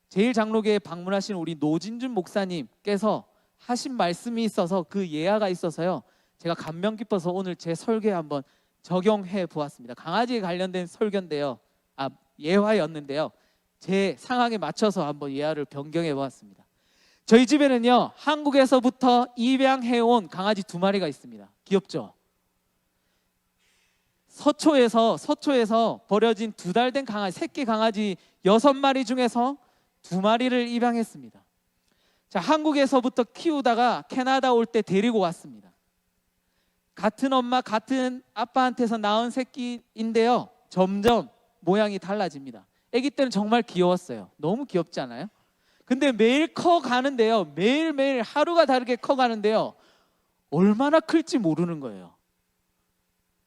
제1장로교회에 방문하신 우리 노진준 목사님께서 하신 말씀이 있어서, 그 예화가 있어서요 제가 감명 깊어서 오늘 제 설교에 한번 적용해 보았습니다. 강아지에 관련된 설교인데요, 예화였는데요, 제 상황에 맞춰서 한번 예화를 변경해 보았습니다. 저희 집에는요 한국에서부터 입양해온 강아지 2마리가 있습니다. 귀엽죠? 서초에서 버려진 2달 된 강아지, 새끼 강아지 6마리 중에서 2마리를 입양했습니다. 자, 한국에서부터 키우다가 캐나다 올 때 데리고 왔습니다. 같은 엄마, 같은 아빠한테서 낳은 새끼인데요. 점점 모양이 달라집니다. 아기 때는 정말 귀여웠어요. 너무 귀엽지 않아요? 근데 매일 커가는데요. 매일매일 하루가 다르게 커가는데요. 얼마나 클지 모르는 거예요.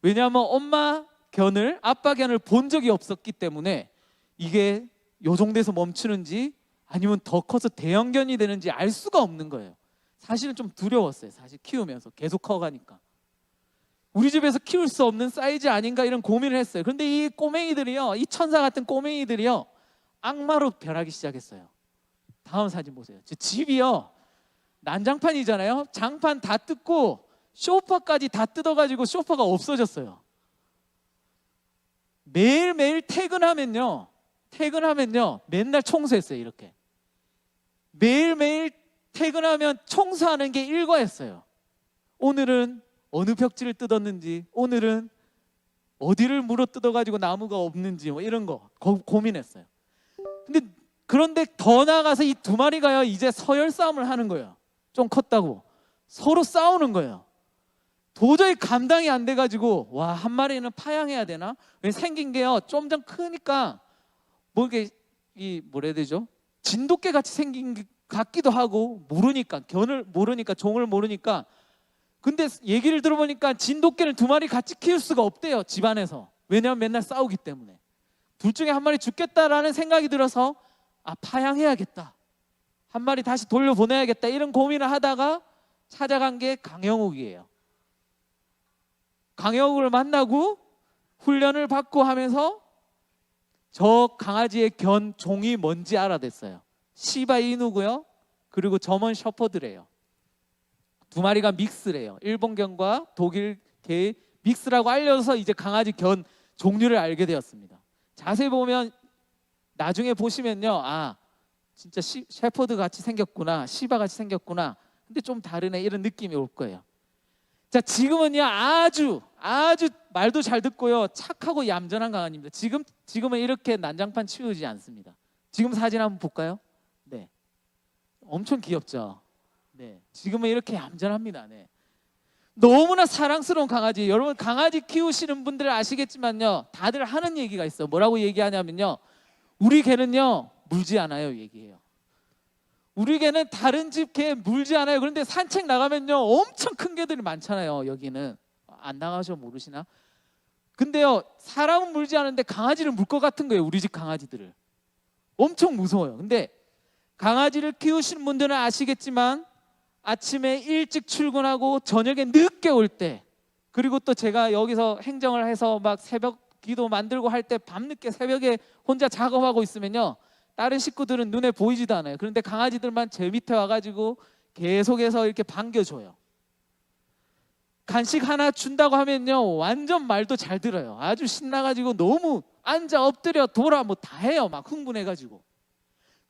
왜냐하면 엄마 견을, 아빠 견을 본 적이 없었기 때문에 이게 요 정도에서 멈추는지 아니면 더 커서 대형견이 되는지 알 수가 없는 거예요. 사실은 좀 두려웠어요. 사실 키우면서 계속 커가니까. 우리 집에서 키울 수 없는 사이즈 아닌가 이런 고민을 했어요. 그런데 이 꼬맹이들이요, 이 천사 같은 꼬맹이들이요, 악마로 변하기 시작했어요. 다음 사진 보세요. 제 집이요, 난장판이잖아요. 장판 다 뜯고 소파까지 다 뜯어가지고 소파가 없어졌어요. 매일매일 퇴근하면요 맨날 청소했어요. 이렇게 매일매일 퇴근하면 청소하는 게 일과였어요. 오늘은 어느 벽지를 뜯었는지, 오늘은 어디를 물어 뜯어가지고 나무가 없는지 뭐 이런 거 고민했어요. 근데 그런데 더 나아가서 이 두 마리가요, 이제 서열 싸움을 하는 거예요. 좀 컸다고 서로 싸우는 거예요. 도저히 감당이 안 돼가지고, 와, 한 마리는 파양해야 되나? 왜 생긴 게요, 좀 크니까 뭐 이게 뭐라 해야 되죠? 진돗개 같이 생긴 것 같기도 하고, 모르니까, 견을 모르니까, 종을 모르니까. 근데 얘기를 들어보니까 진돗개는 두 마리 같이 키울 수가 없대요, 집안에서. 왜냐하면 맨날 싸우기 때문에. 둘 중에 한 마리 죽겠다라는 생각이 들어서, 아, 파양해야겠다, 한 마리 다시 돌려보내야겠다, 이런 고민을 하다가 찾아간 게 강영욱이에요. 강영욱을 만나고 훈련을 받고 하면서 저 강아지의 견 종이 뭔지 알아냈어요. 시바 이누고요, 그리고 저먼 셔퍼드래요. 두 마리가 믹스래요. 일본견과 독일개의 믹스라고 알려서 이제 강아지 견 종류를 알게 되었습니다. 자세히 보면, 나중에 보시면요, 아, 진짜 셰퍼드 같이 생겼구나, 시바 같이 생겼구나, 근데 좀 다르네, 이런 느낌이 올 거예요. 자, 지금은요 아주 말도 잘 듣고요, 착하고 얌전한 강아지입니다. 지금은 이렇게 난장판 치우지 않습니다. 지금 사진 한번 볼까요? 네, 엄청 귀엽죠. 네, 지금은 이렇게 얌전합니다. 네, 너무나 사랑스러운 강아지. 여러분, 강아지 키우시는 분들 아시겠지만요, 다들 하는 얘기가 있어요. 뭐라고 얘기하냐면요, 우리 개는요 물지 않아요 얘기해요. 우리 개는 다른 집 개 물지 않아요. 그런데 산책 나가면요 엄청 큰 개들이 많잖아요. 여기는 안 나가셔 모르시나? 근데요, 사람은 물지 않는데 강아지를 물 것 같은 거예요. 우리 집 강아지들을. 엄청 무서워요. 근데 강아지를 키우시는 분들은 아시겠지만, 아침에 일찍 출근하고 저녁에 늦게 올 때, 그리고 또 제가 여기서 행정을 해서 막 새벽 기도 만들고 할 때 밤늦게 새벽에 혼자 작업하고 있으면요, 다른 식구들은 눈에 보이지도 않아요. 그런데 강아지들만 제 밑에 와가지고 계속해서 이렇게 반겨줘요. 간식 하나 준다고 하면요 완전 말도 잘 들어요. 아주 신나가지고 너무 앉아 엎드려 돌아 뭐 다 해요. 막 흥분해가지고.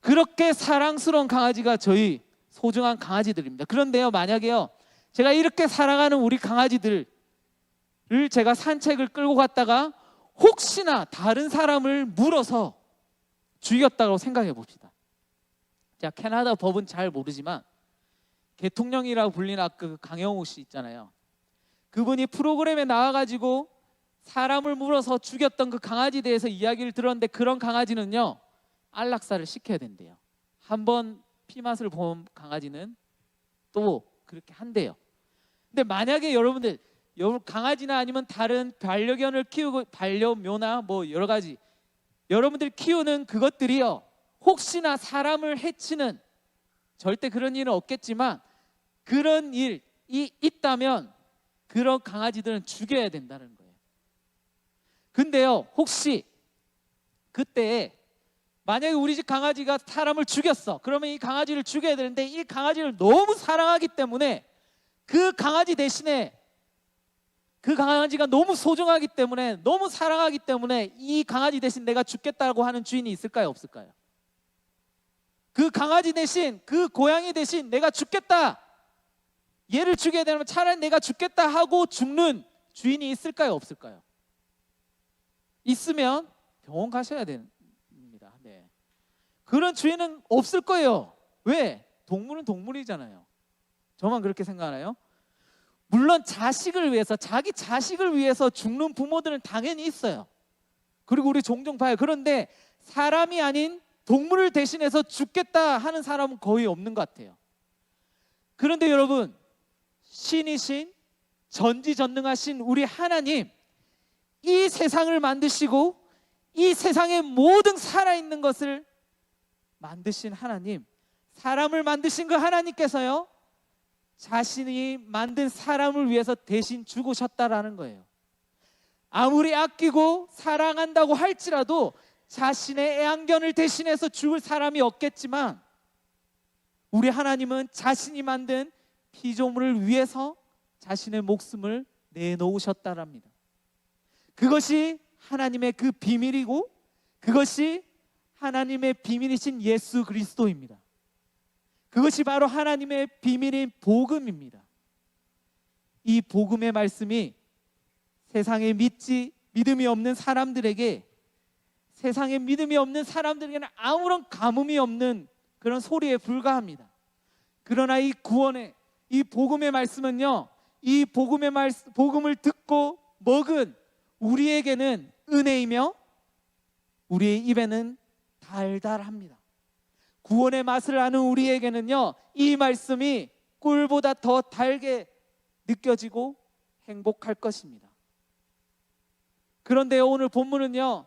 그렇게 사랑스러운 강아지가 저희 소중한 강아지들입니다. 그런데요, 만약에요 제가 이렇게 사랑하는 우리 강아지들을 제가 산책을 끌고 갔다가 혹시나 다른 사람을 물어서 죽였다고 생각해 봅시다. 자, 캐나다 법은 잘 모르지만 대통령이라고 불리는 그 강영욱 씨 있잖아요. 그분이 프로그램에 나와가지고 사람을 물어서 죽였던 그 강아지에 대해서 이야기를 들었는데, 그런 강아지는요 안락사를 시켜야 된대요. 한번 피맛을 본 강아지는 또 그렇게 한대요. 근데 만약에 여러분들 강아지나 아니면 다른 반려견을 키우고, 반려묘나 뭐 여러 가지 여러분들이 키우는 그것들이요, 혹시나 사람을 해치는, 절대 그런 일은 없겠지만 그런 일이 있다면 그런 강아지들은 죽여야 된다는 거예요. 근데요, 혹시 그때 만약에 우리 집 강아지가 사람을 죽였어. 그러면 이 강아지를 죽여야 되는데, 이 강아지를 너무 사랑하기 때문에 그 강아지 대신에, 그 강아지가 너무 소중하기 때문에, 너무 사랑하기 때문에 이 강아지 대신 내가 죽겠다고 하는 주인이 있을까요, 없을까요? 그 강아지 대신, 그 고양이 대신 내가 죽겠다, 얘를 죽여야 되면 차라리 내가 죽겠다 하고 죽는 주인이 있을까요, 없을까요? 있으면 병원 가셔야 됩니다. 네. 그런 주인은 없을 거예요. 왜? 동물은 동물이잖아요. 저만 그렇게 생각하나요? 물론 자식을 위해서, 자기 자식을 위해서 죽는 부모들은 당연히 있어요. 그리고 우리 종종 봐요. 그런데 사람이 아닌 동물을 대신해서 죽겠다 하는 사람은 거의 없는 것 같아요. 그런데 여러분, 신이신 전지전능하신 우리 하나님, 이 세상을 만드시고 이 세상의 모든 살아있는 것을 만드신 하나님, 사람을 만드신 그 하나님께서요, 자신이 만든 사람을 위해서 대신 죽으셨다라는 거예요. 아무리 아끼고 사랑한다고 할지라도 자신의 애완견을 대신해서 죽을 사람이 없겠지만, 우리 하나님은 자신이 만든 피조물을 위해서 자신의 목숨을 내놓으셨다랍니다. 그것이 하나님의 그 비밀이고, 그것이 하나님의 비밀이신 예수 그리스도입니다. 그것이 바로 하나님의 비밀인 복음입니다. 이 복음의 말씀이 세상에 믿음이 없는 사람들에게, 세상에 믿음이 없는 사람들에게는 아무런 가뭄이 없는 그런 소리에 불과합니다. 그러나 이 구원의, 이 복음의 말씀은요, 이 복음을 듣고 먹은 우리에게는 은혜이며 우리의 입에는 달달합니다. 구원의 맛을 아는 우리에게는요, 이 말씀이 꿀보다 더 달게 느껴지고 행복할 것입니다. 그런데 오늘 본문은요,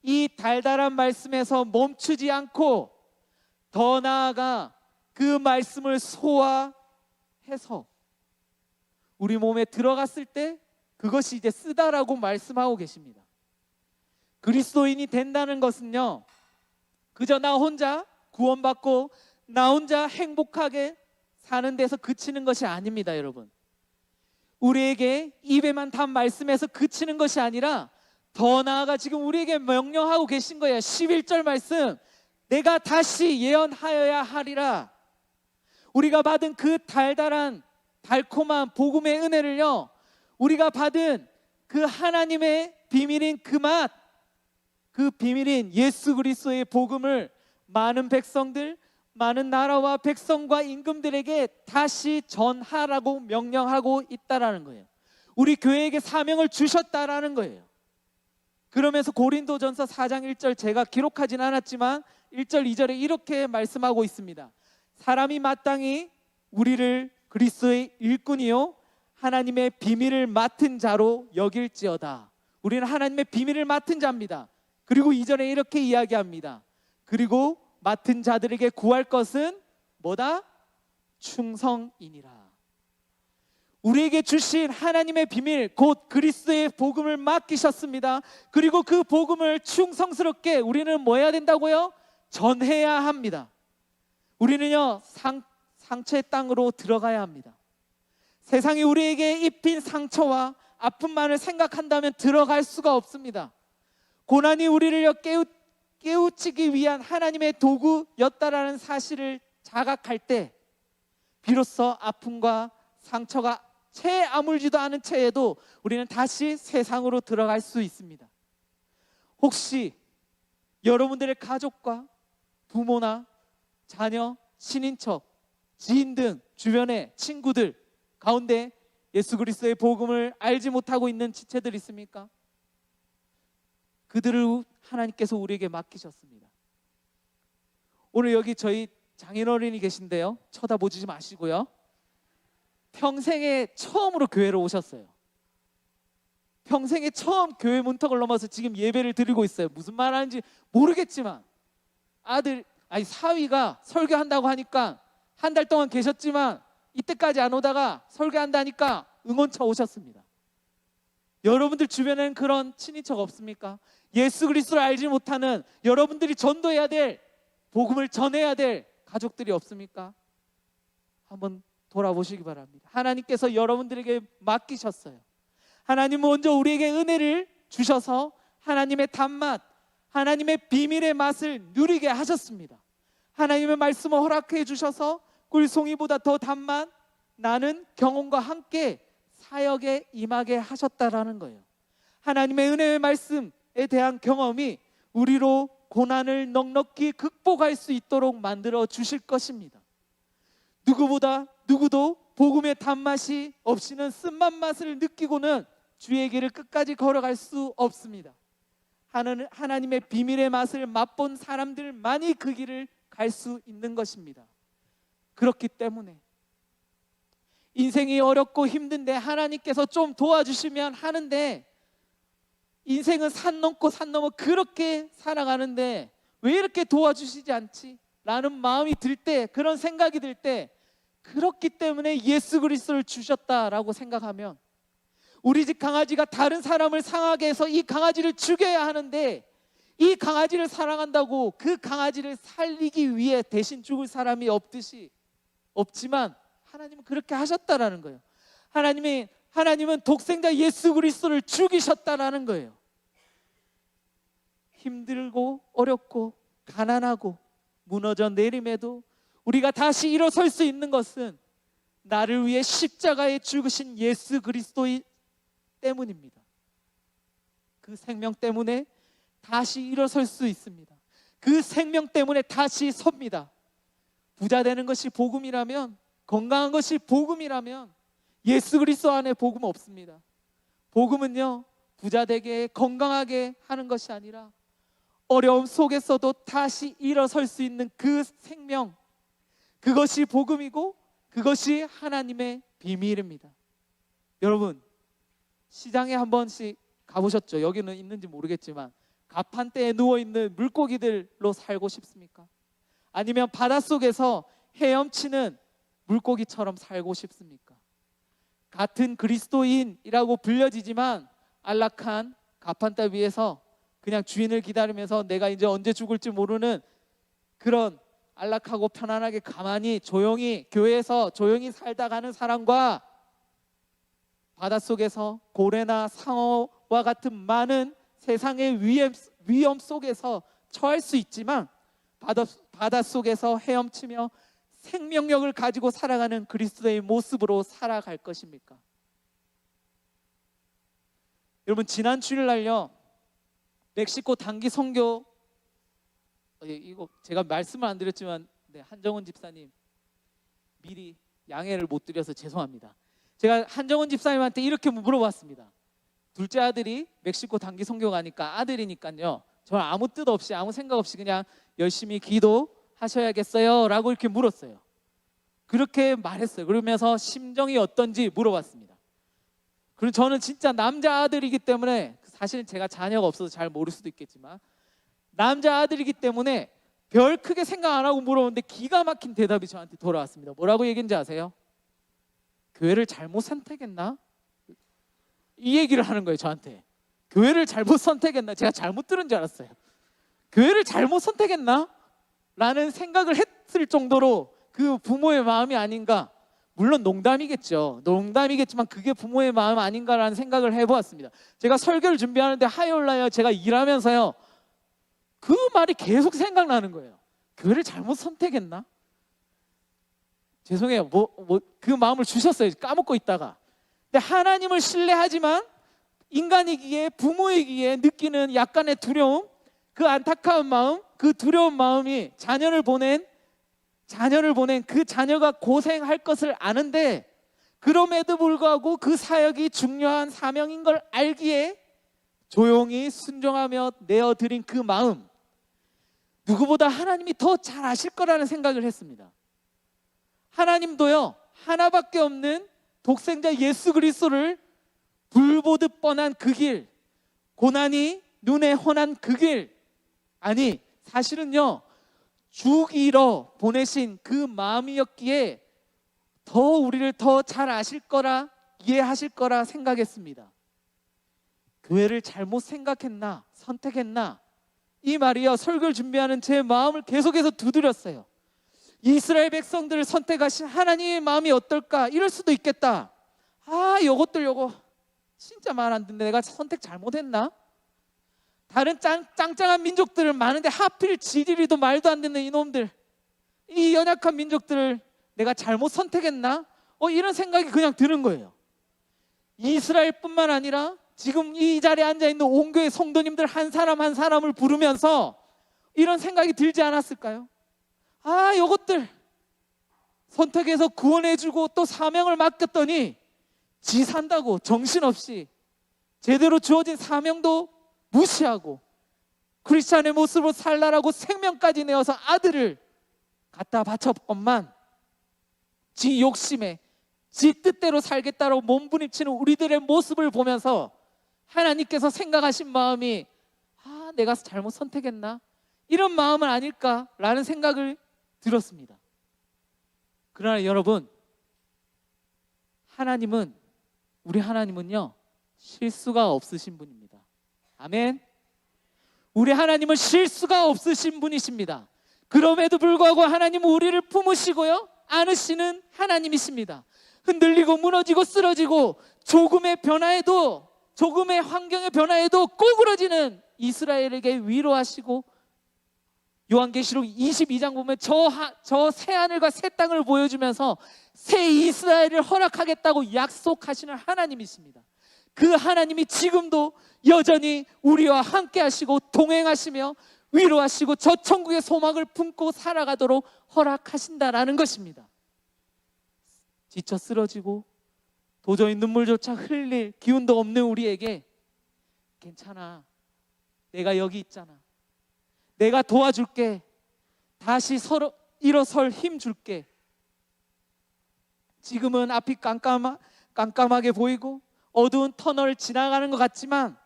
이 달달한 말씀에서 멈추지 않고 더 나아가 그 말씀을 소화해서 우리 몸에 들어갔을 때 그것이 이제 쓰다라고 말씀하고 계십니다. 그리스도인이 된다는 것은요, 그저 나 혼자 구원받고 나 혼자 행복하게 사는 데서 그치는 것이 아닙니다, 여러분. 우리에게 입에만 단 말씀에서 그치는 것이 아니라 더 나아가 지금 우리에게 명령하고 계신 거예요. 11절 말씀, 내가 다시 예언하여야 하리라. 우리가 받은 그 달달한 달콤한 복음의 은혜를요, 우리가 받은 그 하나님의 비밀인 그 맛, 그 비밀인 예수 그리스도의 복음을 많은 백성들, 많은 나라와 백성과 임금들에게 다시 전하라고 명령하고 있다라는 거예요. 우리 교회에게 사명을 주셨다라는 거예요. 그러면서 고린도전서 4장 1절, 제가 기록하진 않았지만 1절 2절에 이렇게 말씀하고 있습니다. 사람이 마땅히 우리를 그리스도의 일꾼이요 하나님의 비밀을 맡은 자로 여길지어다. 우리는 하나님의 비밀을 맡은 자입니다. 그리고 2절에 이렇게 이야기합니다. 그리고 맡은 자들에게 구할 것은 뭐다? 충성이니라. 우리에게 주신 하나님의 비밀, 곧 그리스도의 복음을 맡기셨습니다. 그리고 그 복음을 충성스럽게 우리는 뭐 해야 된다고요? 전해야 합니다. 우리는요, 상처의 땅으로 들어가야 합니다. 세상이 우리에게 입힌 상처와 아픔만을 생각한다면 들어갈 수가 없습니다. 고난이 우리를 깨우치기 위한 하나님의 도구였다라는 사실을 자각할 때 비로소 아픔과 상처가 채 아물지도 않은 채에도 우리는 다시 세상으로 들어갈 수 있습니다. 혹시 여러분들의 가족과 부모나 자녀, 친인척, 지인 등 주변의 친구들 가운데 예수 그리스도의 복음을 알지 못하고 있는 지체들 있습니까? 그들을 하나님께서 우리에게 맡기셨습니다. 오늘 여기 저희 장인어른이 계신데요, 쳐다보지 마시고요. 평생에 처음으로 교회로 오셨어요. 평생에 처음 교회 문턱을 넘어서 지금 예배를 드리고 있어요. 무슨 말 하는지 모르겠지만 사위가 설교한다고 하니까 한 달 동안 계셨지만 이때까지 안 오다가 설교한다니까 응원차 오셨습니다. 여러분들 주변에는 그런 친인척 없습니까? 예수 그리스도를 알지 못하는, 여러분들이 전도해야 될, 복음을 전해야 될 가족들이 없습니까? 한번 돌아보시기 바랍니다. 하나님께서 여러분들에게 맡기셨어요. 하나님은 먼저 우리에게 은혜를 주셔서 하나님의 단맛, 하나님의 비밀의 맛을 누리게 하셨습니다. 하나님의 말씀을 허락해 주셔서 꿀송이보다 더 단맛 나는 경험과 함께 사역에 임하게 하셨다라는 거예요. 하나님의 은혜의 말씀에 대한 경험이 우리로 고난을 넉넉히 극복할 수 있도록 만들어 주실 것입니다. 누구도 복음의 단맛이 없이는 쓴맛 맛을 느끼고는 주의 길을 끝까지 걸어갈 수 없습니다. 하나님의 비밀의 맛을 맛본 사람들만이 그 길을 갈 수 있는 것입니다. 그렇기 때문에 인생이 어렵고 힘든데 하나님께서 좀 도와주시면 하는데, 인생은 산 넘고 산 넘어 그렇게 살아가는데 왜 이렇게 도와주시지 않지? 라는 마음이 들 때, 그런 생각이 들 때, 그렇기 때문에 예수 그리스도를 주셨다라고 생각하면, 우리 집 강아지가 다른 사람을 상하게 해서 이 강아지를 죽여야 하는데 이 강아지를 사랑한다고 그 강아지를 살리기 위해 대신 죽을 사람이 없지만 하나님은 그렇게 하셨다라는 거예요. 하나님은 독생자 예수 그리스도를 죽이셨다라는 거예요. 힘들고 어렵고 가난하고 무너져 내림에도 우리가 다시 일어설 수 있는 것은 나를 위해 십자가에 죽으신 예수 그리스도 때문입니다. 그 생명 때문에 다시 일어설 수 있습니다. 그 생명 때문에 다시 섭니다. 부자 되는 것이 복음이라면, 건강한 것이 복음이라면 예수 그리스도 안에 복음 없습니다. 복음은요, 부자 되게 건강하게 하는 것이 아니라 어려움 속에서도 다시 일어설 수 있는 그 생명, 그것이 복음이고 그것이 하나님의 비밀입니다. 여러분, 시장에 한 번씩 가보셨죠? 여기는 있는지 모르겠지만 가판대에 누워있는 물고기들로 살고 싶습니까? 아니면 바닷속에서 헤엄치는 물고기처럼 살고 싶습니까? 같은 그리스도인이라고 불려지지만 안락한 가판대 위에서 그냥 주인을 기다리면서 내가 이제 언제 죽을지 모르는 그런 안락하고 편안하게 가만히 조용히 교회에서 조용히 살다 가는 사람과 바닷속에서 고래나 상어와 같은 많은 세상의 위험 속에서 처할 수 있지만 바닷속에서 헤엄치며 생명력을 가지고 살아가는 그리스도의 모습으로 살아갈 것입니까? 여러분, 지난 주일날요, 멕시코 단기 선교, 이거 제가 말씀을 안 드렸지만 한정훈 집사님 미리 양해를 못 드려서 죄송합니다. 제가 한정훈 집사님한테 이렇게 물어봤습니다. 둘째 아들이 멕시코 단기 선교 가니까, 아들이니까요, 저는 아무 뜻 없이 아무 생각 없이 그냥 열심히 기도하셔야겠어요 라고 이렇게 물었어요. 그렇게 말했어요. 그러면서 심정이 어떤지 물어봤습니다. 그리고 저는 진짜 남자 아들이기 때문에, 사실은 제가 자녀가 없어서 잘 모를 수도 있겠지만 남자 아들이기 때문에 별 크게 생각 안 하고 물어보는데 기가 막힌 대답이 저한테 돌아왔습니다. 뭐라고 얘기했는지 아세요? 교회를 잘못 선택했나? 이 얘기를 하는 거예요, 저한테. 교회를 잘못 선택했나? 제가 잘못 들은 줄 알았어요. 교회를 잘못 선택했나? 라는 생각을 했을 정도로 그 부모의 마음이 아닌가. 물론 농담이겠지만 그게 부모의 마음 아닌가라는 생각을 해보았습니다. 제가 설교를 준비하는데 화요일날 제가 일하면서요, 그 말이 계속 생각나는 거예요. 교회를 잘못 선택했나? 죄송해요. 그 마음을 주셨어요. 까먹고 있다가. 근데 하나님을 신뢰하지만 인간이기에, 부모이기에 느끼는 약간의 두려움, 그 안타까운 마음, 그 두려운 마음이 자녀를 보낸 그 자녀가 고생할 것을 아는데, 그럼에도 불구하고 그 사역이 중요한 사명인 걸 알기에 조용히 순종하며 내어드린 그 마음, 누구보다 하나님이 더 잘 아실 거라는 생각을 했습니다. 하나님도요, 하나밖에 없는 독생자 예수 그리스도를 불보듯 뻔한 그 길, 고난이 눈에 훤한 그 길, 아니 사실은요, 죽이러 보내신 그 마음이었기에 더 우리를 더 잘 아실 거라, 이해하실 거라 생각했습니다. 교회를 잘못 생각했나, 선택했나, 이 말이요, 설교를 준비하는 제 마음을 계속해서 두드렸어요. 이스라엘 백성들을 선택하신 하나님의 마음이 어떨까? 이럴 수도 있겠다. 요거 진짜 말 안 듣는데 내가 선택 잘못했나? 다른 짱짱한 민족들을 많은데 하필 지리리도 말도 안 듣는 이놈들, 이 연약한 민족들을 내가 잘못 선택했나? 이런 생각이 그냥 드는 거예요. 이스라엘뿐만 아니라 지금 이 자리에 앉아있는 온 교회 성도님들 한 사람 한 사람을 부르면서 이런 생각이 들지 않았을까요? 요것들 선택해서 구원해주고 또 사명을 맡겼더니 지 산다고 정신없이 제대로 주어진 사명도 무시하고 크리스찬의 모습으로 살라라고 생명까지 내어서 아들을 갖다 바쳤건만 지 욕심에 지 뜻대로 살겠다고 몸부림치는 우리들의 모습을 보면서 하나님께서 생각하신 마음이 내가 잘못 선택했나? 이런 마음은 아닐까라는 생각을 들었습니다. 그러나 여러분, 우리 하나님은요 실수가 없으신 분입니다. 아멘. 우리 하나님은 실수가 없으신 분이십니다. 그럼에도 불구하고 하나님은 우리를 품으시고요 안으시는 하나님이십니다. 흔들리고 무너지고 쓰러지고 조금의 환경의 변화에도 꼬꾸러지는 이스라엘에게 위로하시고 요한계시록 22장 보면 저 새하늘과 새 땅을 보여주면서 새 이스라엘을 허락하겠다고 약속하시는 하나님이십니다. 그 하나님이 지금도 여전히 우리와 함께 하시고 동행하시며 위로하시고 저 천국의 소망을 품고 살아가도록 허락하신다라는 것입니다. 지쳐 쓰러지고 도저히 눈물조차 흘릴 기운도 없는 우리에게 괜찮아, 내가 여기 있잖아, 내가 도와줄게, 다시 서로 일어설 힘 줄게. 지금은 앞이 깜깜하게 보이고 어두운 터널을 지나가는 것 같지만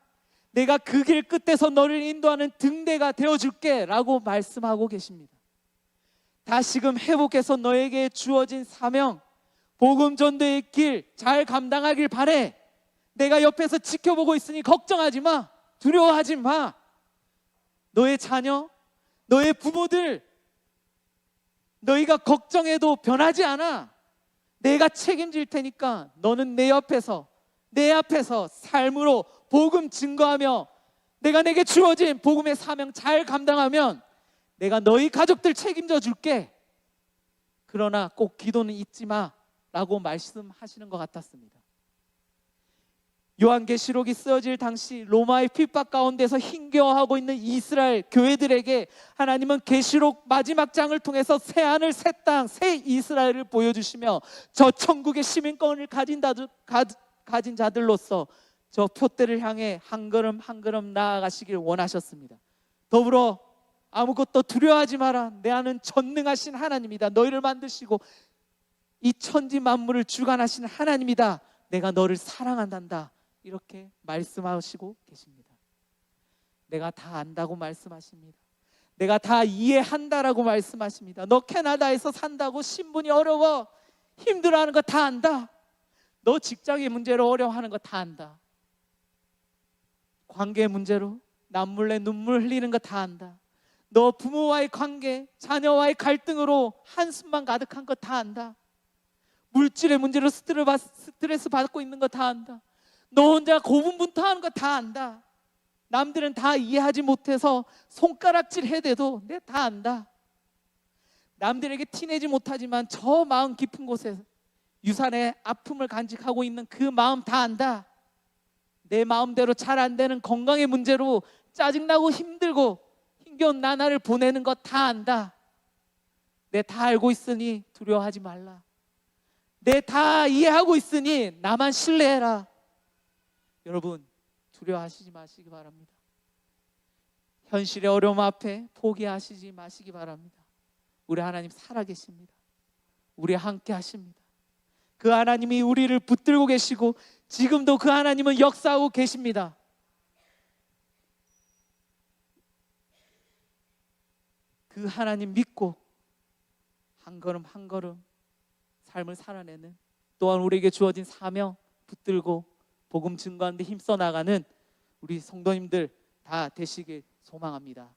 내가 그 길 끝에서 너를 인도하는 등대가 되어줄게 라고 말씀하고 계십니다. 다시금 회복해서 너에게 주어진 사명, 복음 전도의 길 잘 감당하길 바래. 내가 옆에서 지켜보고 있으니 걱정하지 마, 두려워하지 마. 너의 자녀, 너의 부모들, 너희가 걱정해도 변하지 않아. 내가 책임질 테니까 너는 내 앞에서 삶으로 복음 증거하며 내가 내게 주어진 복음의 사명 잘 감당하면 내가 너희 가족들 책임져 줄게. 그러나 꼭 기도는 잊지 마 라고 말씀하시는 것 같았습니다. 요한계시록이 쓰여질 당시 로마의 핍박 가운데서 힘겨워하고 있는 이스라엘 교회들에게 하나님은 계시록 마지막 장을 통해서 새 하늘 새 땅 새 이스라엘을 보여주시며 저 천국의 시민권을 가진 자들로서 저 표대를 향해 한 걸음 한 걸음 나아가시길 원하셨습니다. 더불어 아무것도 두려워하지 마라, 내 안은 전능하신 하나님이다, 너희를 만드시고 이 천지 만물을 주관하시는 하나님이다, 내가 너를 사랑한단다, 이렇게 말씀하시고 계십니다. 내가 다 안다고 말씀하십니다. 내가 다 이해한다라고 말씀하십니다. 너 캐나다에서 산다고 신분이 어려워 힘들어하는 거 다 안다. 너 직장의 문제로 어려워하는 거 다 안다. 관계 문제로 남몰래 눈물 흘리는 거 다 안다. 너 부모와의 관계, 자녀와의 갈등으로 한숨만 가득한 거 다 안다. 물질의 문제로 스트레스 받고 있는 거 다 안다. 너 혼자 고분분투하는 거 다 안다. 남들은 다 이해하지 못해서 손가락질 해대도 내 다 안다. 남들에게 티내지 못하지만 저 마음 깊은 곳에 유산의 아픔을 간직하고 있는 그 마음 다 안다. 내 마음대로 잘 안 되는 건강의 문제로 짜증나고 힘들고 힘겨운 나날을 보내는 거 다 안다. 내 다 알고 있으니 두려워하지 말라. 내 다 이해하고 있으니 나만 신뢰해라. 여러분, 두려워하시지 마시기 바랍니다. 현실의 어려움 앞에 포기하시지 마시기 바랍니다. 우리 하나님 살아계십니다. 우리 함께 하십니다. 그 하나님이 우리를 붙들고 계시고 지금도 그 하나님은 역사하고 계십니다. 그 하나님 믿고 한 걸음 한 걸음 삶을 살아내는, 또한 우리에게 주어진 사명 붙들고 복음 증거하는 데 힘써 나가는 우리 성도님들 다 되시길 소망합니다.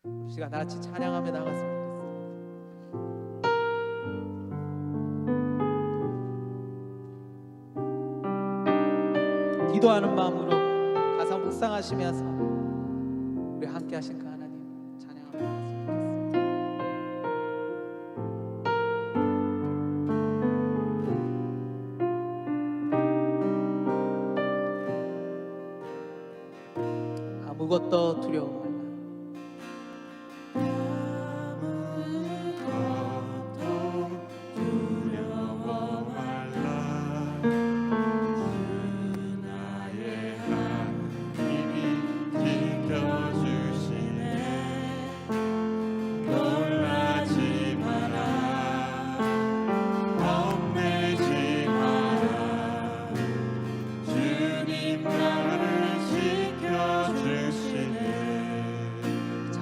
우리 시간 다 같이 찬양하며 나갔으면 좋겠습니다. 기도하는 마음으로 가사 묵상하시면서 우리 함께 하신 그 하나님 찬양하며 나갔으면 좋겠습니다. 아무것도 두려워 말라. 아무것도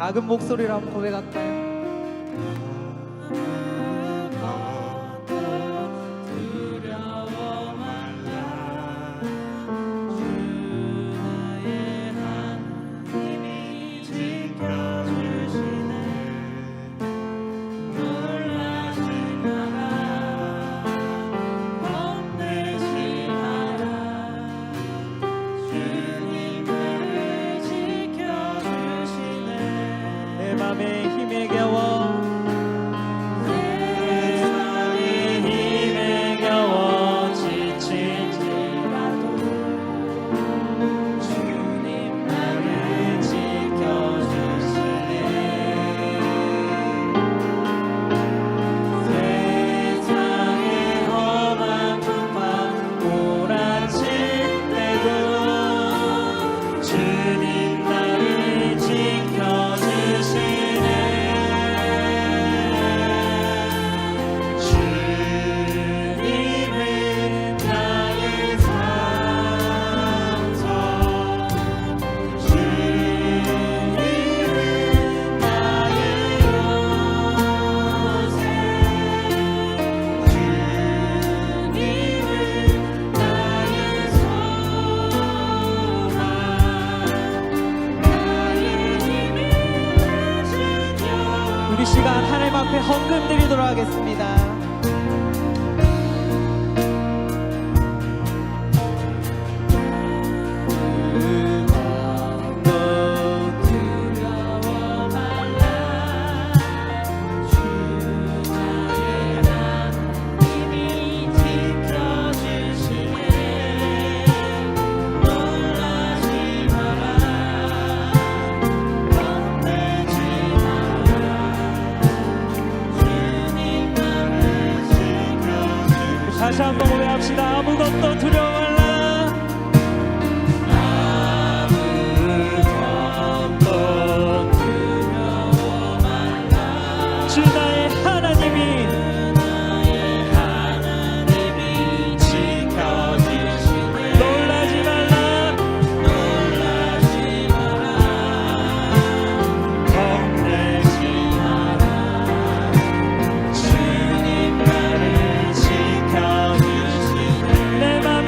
작은 목소리로 한번 고백할까요? 내 맘에 힘에 겨워 세상에 힘에 겨워 지칠지라도 주님 나를 지켜주시네. 세상에 험한 풍파 몰아칠 때도 주님 나를 지켜주시네. 주님은 나의 산성, 주님은 나의 요새, 주님은 나의 소망, 나의 힘이 되시며. 우리 시간 하나님 앞에 헌금 드리도록 하겠습니다. 다시 한번 고백합시다. 아무것도 두려워 말라. 아무것도 두려워 말라. 주 나의 하나님이 지켜주시네. 놀라지 말라. 놀라지 마라. 겁내지 마라. 주님 나를 지켜주시네. 내 맘이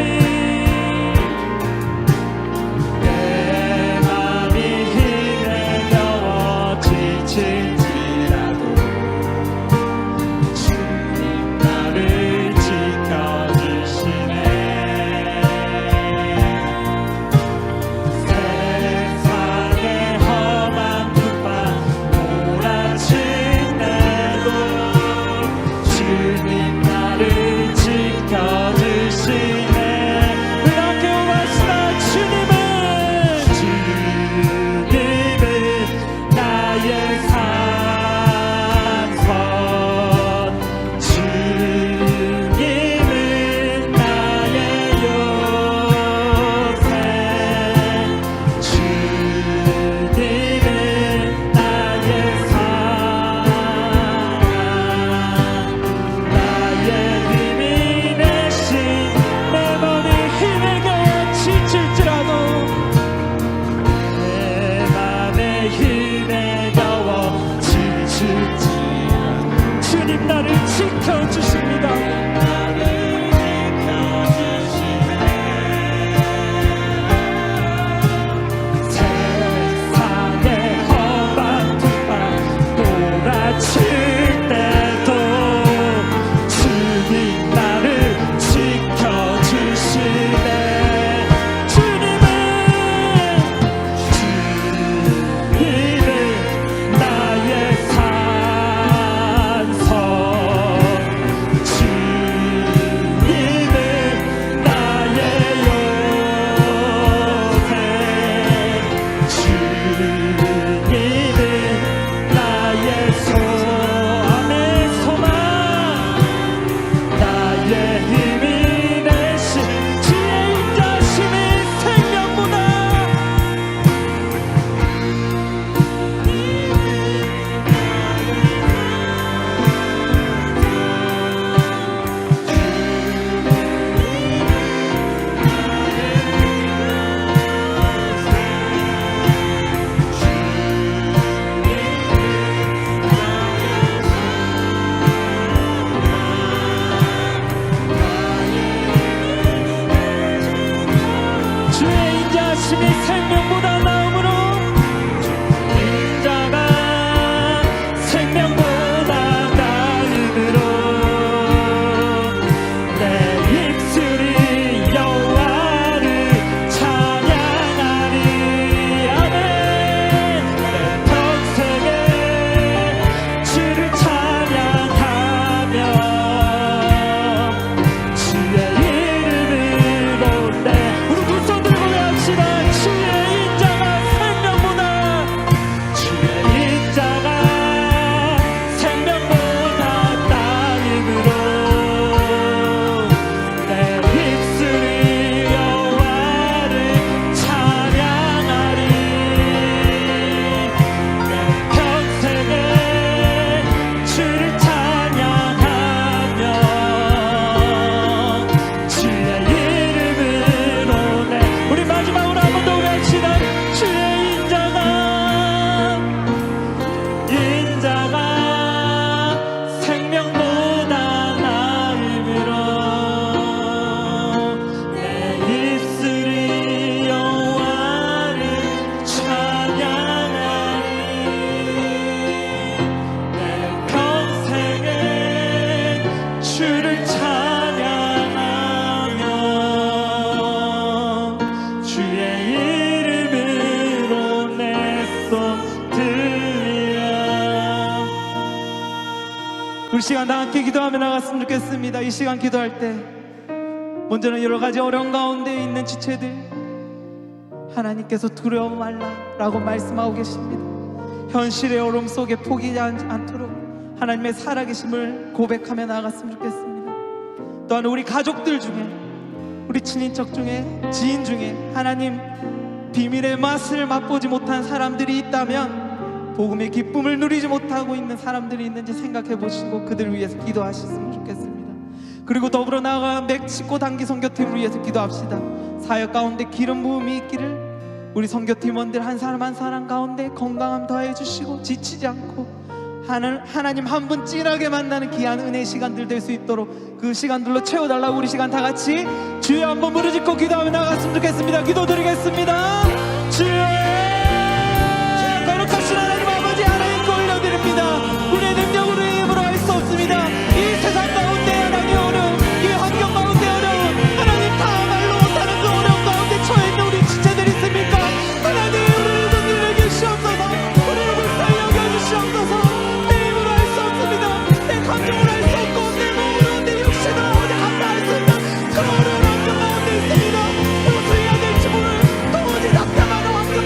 힘에 겨워 지칠지라도 주님 나를 지켜주시네. 세상의 험한 풍파 몰아칠 때도 주님 나를 지켜주시네. 그렇게 고백합시다. 주님은 나의 산성, 주님은 나의 요새, 주님은 나의 사랑, 나의 힘이 되신. 내 몸이 힘에 겨워 지칠지라도 내 맘에 힘에 겨워 지칠지라도 주님 나를 지켜주십니다. 세상의 험한 풍파 몰아칠 때도 주님 나를 지켜주시네. 주님은 나의 산성, 생명보다 나음으로 인자가 생명보다 나음으로 내 입술이 여호와를 찬양하리. 아멘. 내 평생에 주를 찬양하며 주의 이름으로 우리 두 손 들고 외합시다. 주의 인자가 생명보다 주의 인자가 생명보다 나음으로 내 입술이 여호와를 찬양하리. 내 평생에 주를 찬양하며 주의 이름으로 우리 마지막으로 한 번 더 외칩시다. 주의 인자가 생명보다 나음으로 내 입술이 여호와를 찬양하리. 내 평생에 주를 찬양하며 주의 이름으로 내 손 들리라. 우리 시간 다 함께 기도하며 나갔으면 좋겠습니다. 이 시간 기도할 때 먼저는 여러 가지 어려운 가운데 있는 지체들 하나님께서 두려워 말라라고 말씀하고 계십니다. 현실의 어려움 속에 포기하지 않도록 하나님의 살아계심을 고백하며 나갔으면 좋겠습니다. 또한 우리 가족들 중에 우리 친인척 중에 지인 중에 하나님 비밀의 맛을 맛보지 못한 사람들이 있다면 복음의 기쁨을 누리지 못하고 있는 사람들이 있는지 생각해 보시고 그들을 위해서 기도하셨으면 좋겠습니다. 그리고 더불어 나아가 멕시코 단기 선교팀을 위해서 기도합시다. 사역 가운데 기름 부음이 있기를 우리 선교팀원들 한 사람 한 사람 가운데 건강함 더해 주시고 지치지 않고 하나님 한 분 찐하게 만나는 귀한 은혜의 시간들 될 수 있도록 그 시간들로 채워달라고 우리 시간 다 같이 주여 한번 무릎짓고 기도하며 나갔으면 좋겠습니다. 기도드리겠습니다. 주여 거룩하신 하나님 아버지 하나님께 올려드립니다. 우리의 능력으로 힘으로 할 수 없습니다. 이 세상 가운데 하나님 어려움 이 환경 가운데 어려움 하나님 다 말로 못하는 그 어려움 가운데 처해있는 우리 지체들 있습니까? 하나님 우리를 좀 늘려주시옵소서. 우리를 불쌍히 여겨주시옵소서. 감정을 할 수 없고 내 몸으로 내 육신으로 오직 한다 할 수 있는 그런 어려운 환경 가운데 있습니다. 무엇을 해야 될지 모르는 도무지 답답하는 환경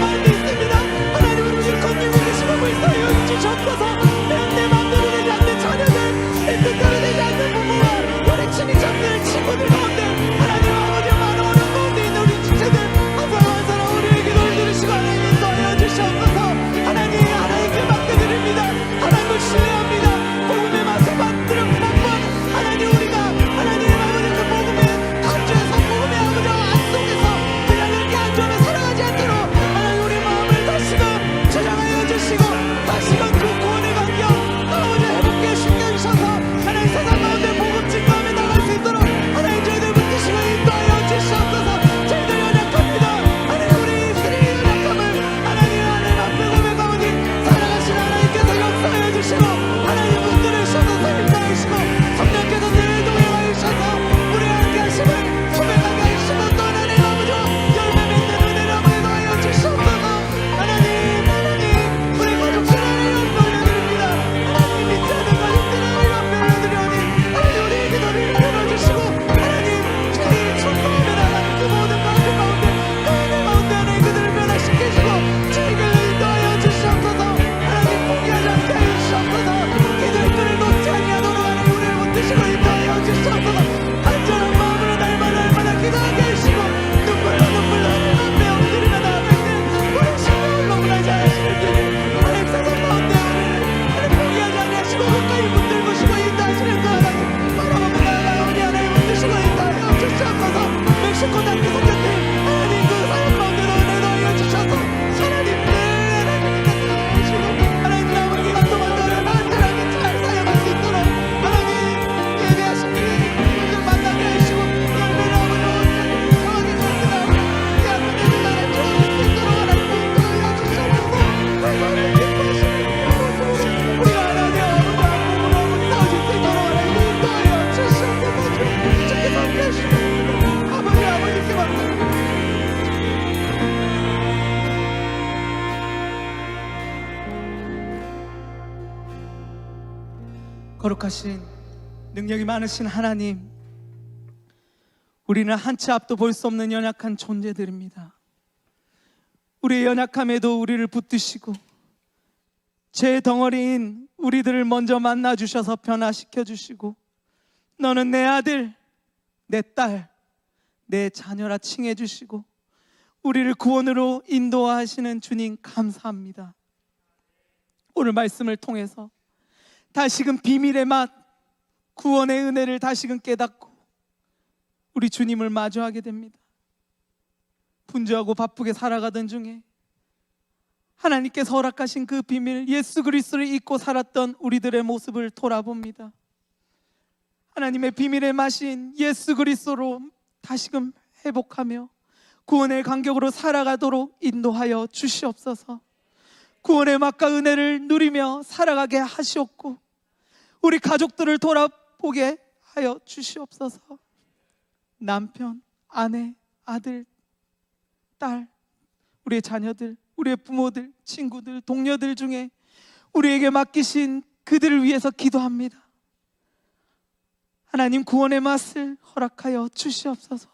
거룩하신 능력이 많으신 하나님, 우리는 한 치 앞도 볼 수 없는 연약한 존재들입니다. 우리의 연약함에도 우리를 붙드시고 죄 덩어리인 우리들을 먼저 만나 주셔서 변화시켜 주시고, 너는 내 아들, 내 딸, 내 자녀라 칭해 주시고 우리를 구원으로 인도하시는 주님 감사합니다. 오늘 말씀을 통해서 다시금 비밀의 맛, 구원의 은혜를 다시금 깨닫고 우리 주님을 마주하게 됩니다. 분주하고 바쁘게 살아가던 중에 하나님께서 허락하신 그 비밀, 예수 그리스도를 잊고 살았던 우리들의 모습을 돌아봅니다. 하나님의 비밀의 맛인 예수 그리스도로 다시금 회복하며 구원의 간격으로 살아가도록 인도하여 주시옵소서. 구원의 맛과 은혜를 누리며 살아가게 하시옵고 우리 가족들을 돌아보게 하여 주시옵소서. 남편, 아내, 아들, 딸, 우리의 자녀들, 우리의 부모들, 친구들, 동료들 중에 우리에게 맡기신 그들을 위해서 기도합니다. 하나님, 구원의 맛을 허락하여 주시옵소서.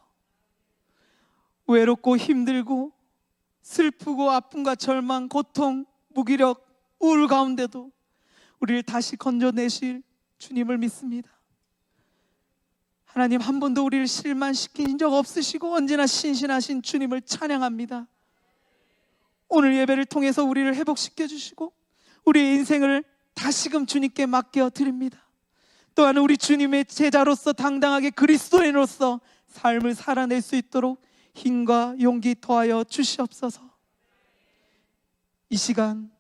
외롭고 힘들고 슬프고 아픔과 절망, 고통, 무기력, 우울 가운데도 우리를 다시 건져내실 주님을 믿습니다. 하나님, 한 번도 우리를 실망시킨 적 없으시고 언제나 신실하신 주님을 찬양합니다. 오늘 예배를 통해서 우리를 회복시켜 주시고 우리의 인생을 다시금 주님께 맡겨 드립니다. 또한 우리 주님의 제자로서 당당하게 그리스도인으로서 삶을 살아낼 수 있도록 힘과 용기 더하여 주시옵소서. 이 시간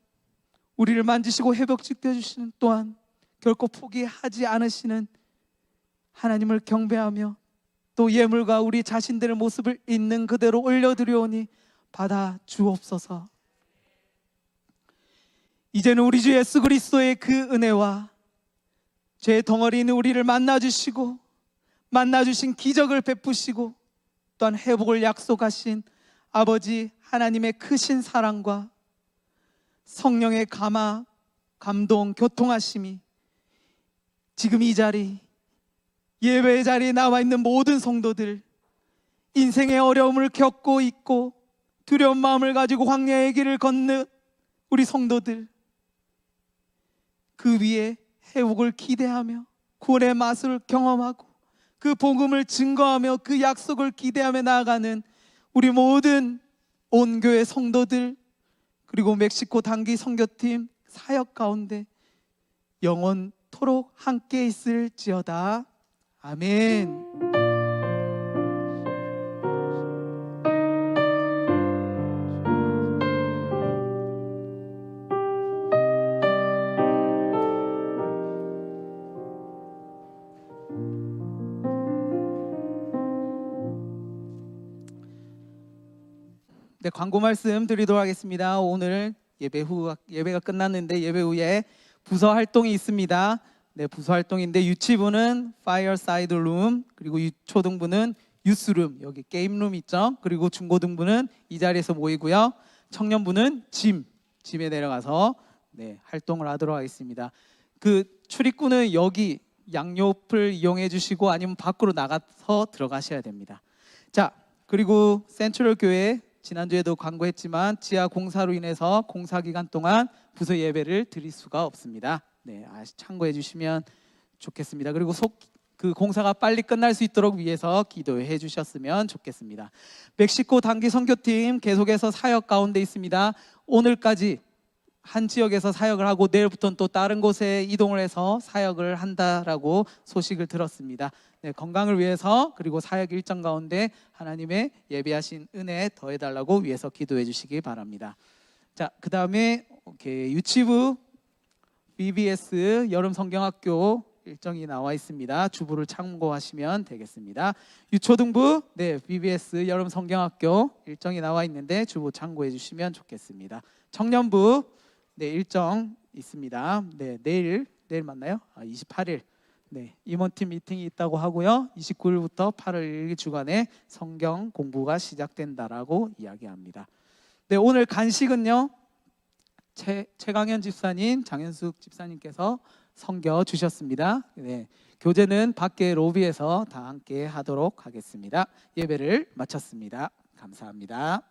우리를 만지시고 회복시켜 주시는, 또한 결코 포기하지 않으시는 하나님을 경배하며 또 예물과 우리 자신들의 모습을 있는 그대로 올려드리오니 받아 주옵소서. 이제는 우리 주 예수 그리스도의 그 은혜와 죄 덩어리 있는 우리를 만나주시고 만나주신 기적을 베푸시고 또한 회복을 약속하신 아버지 하나님의 크신 사랑과 성령의 감동, 교통하심이 지금 이 자리, 예배의 자리에 나와 있는 모든 성도들, 인생의 어려움을 겪고 있고 두려운 마음을 가지고 광야의 길을 걷는 우리 성도들, 그 위에 회복을 기대하며 구원의 맛을 경험하고 그 복음을 증거하며 그 약속을 기대하며 나아가는 우리 모든 온교회 성도들, 그리고 멕시코 단기 선교팀 사역 가운데 영원토록 함께 있을지어다. 아멘. 네, 광고 말씀 드리도록 하겠습니다. 오늘 예배가 끝났는데 예배 후에 부서 활동이 있습니다. 네, 부서 활동인데 유치부는 파이어사이드 룸, 그리고 초등부는 유스룸, 여기 게임룸 있죠. 그리고 중고등부는 이 자리에서 모이고요. 청년부는 짐에 내려가서 네, 활동을 하도록 하겠습니다. 그 출입구는 여기 양옆을 이용해 주시고 아니면 밖으로 나가서 들어가셔야 됩니다. 자, 그리고 센트럴 교회 지난주에도 광고했지만 지하 공사로 인해서 공사 기간 동안 부서 예배를 드릴 수가 없습니다. 네, 참고해 주시면 좋겠습니다. 그리고 그 공사가 빨리 끝날 수 있도록 위해서 기도해 주셨으면 좋겠습니다. 멕시코 단기 선교팀 계속해서 사역 가운데 있습니다. 오늘까지 한 지역에서 사역을 하고 내일부터는 또 다른 곳에 이동을 해서 사역을 한다라고 소식을 들었습니다. 네, 건강을 위해서 그리고 사역 일정 가운데 하나님의 예비하신 은혜 더해달라고 위해서 기도해 주시기 바랍니다. 자, 그 다음에 유치부 BBS 여름 성경학교 일정이 나와 있습니다. 주부를 참고하시면 되겠습니다. 유초등부 BBS 여름 성경학교 일정이 나와 있는데 주부 참고해 주시면 좋겠습니다. 청년부 일정 있습니다. 내일 맞나요? 28일 임원팀 미팅이 있다고 하고요. 29일부터 8월 1일 주간에 성경 공부가 시작된다라고 이야기합니다. 오늘 간식은요. 최강현 집사님, 장현숙 집사님께서 섬겨 주셨습니다. 네, 교제는 밖에 로비에서 다 함께 하도록 하겠습니다. 예배를 마쳤습니다. 감사합니다.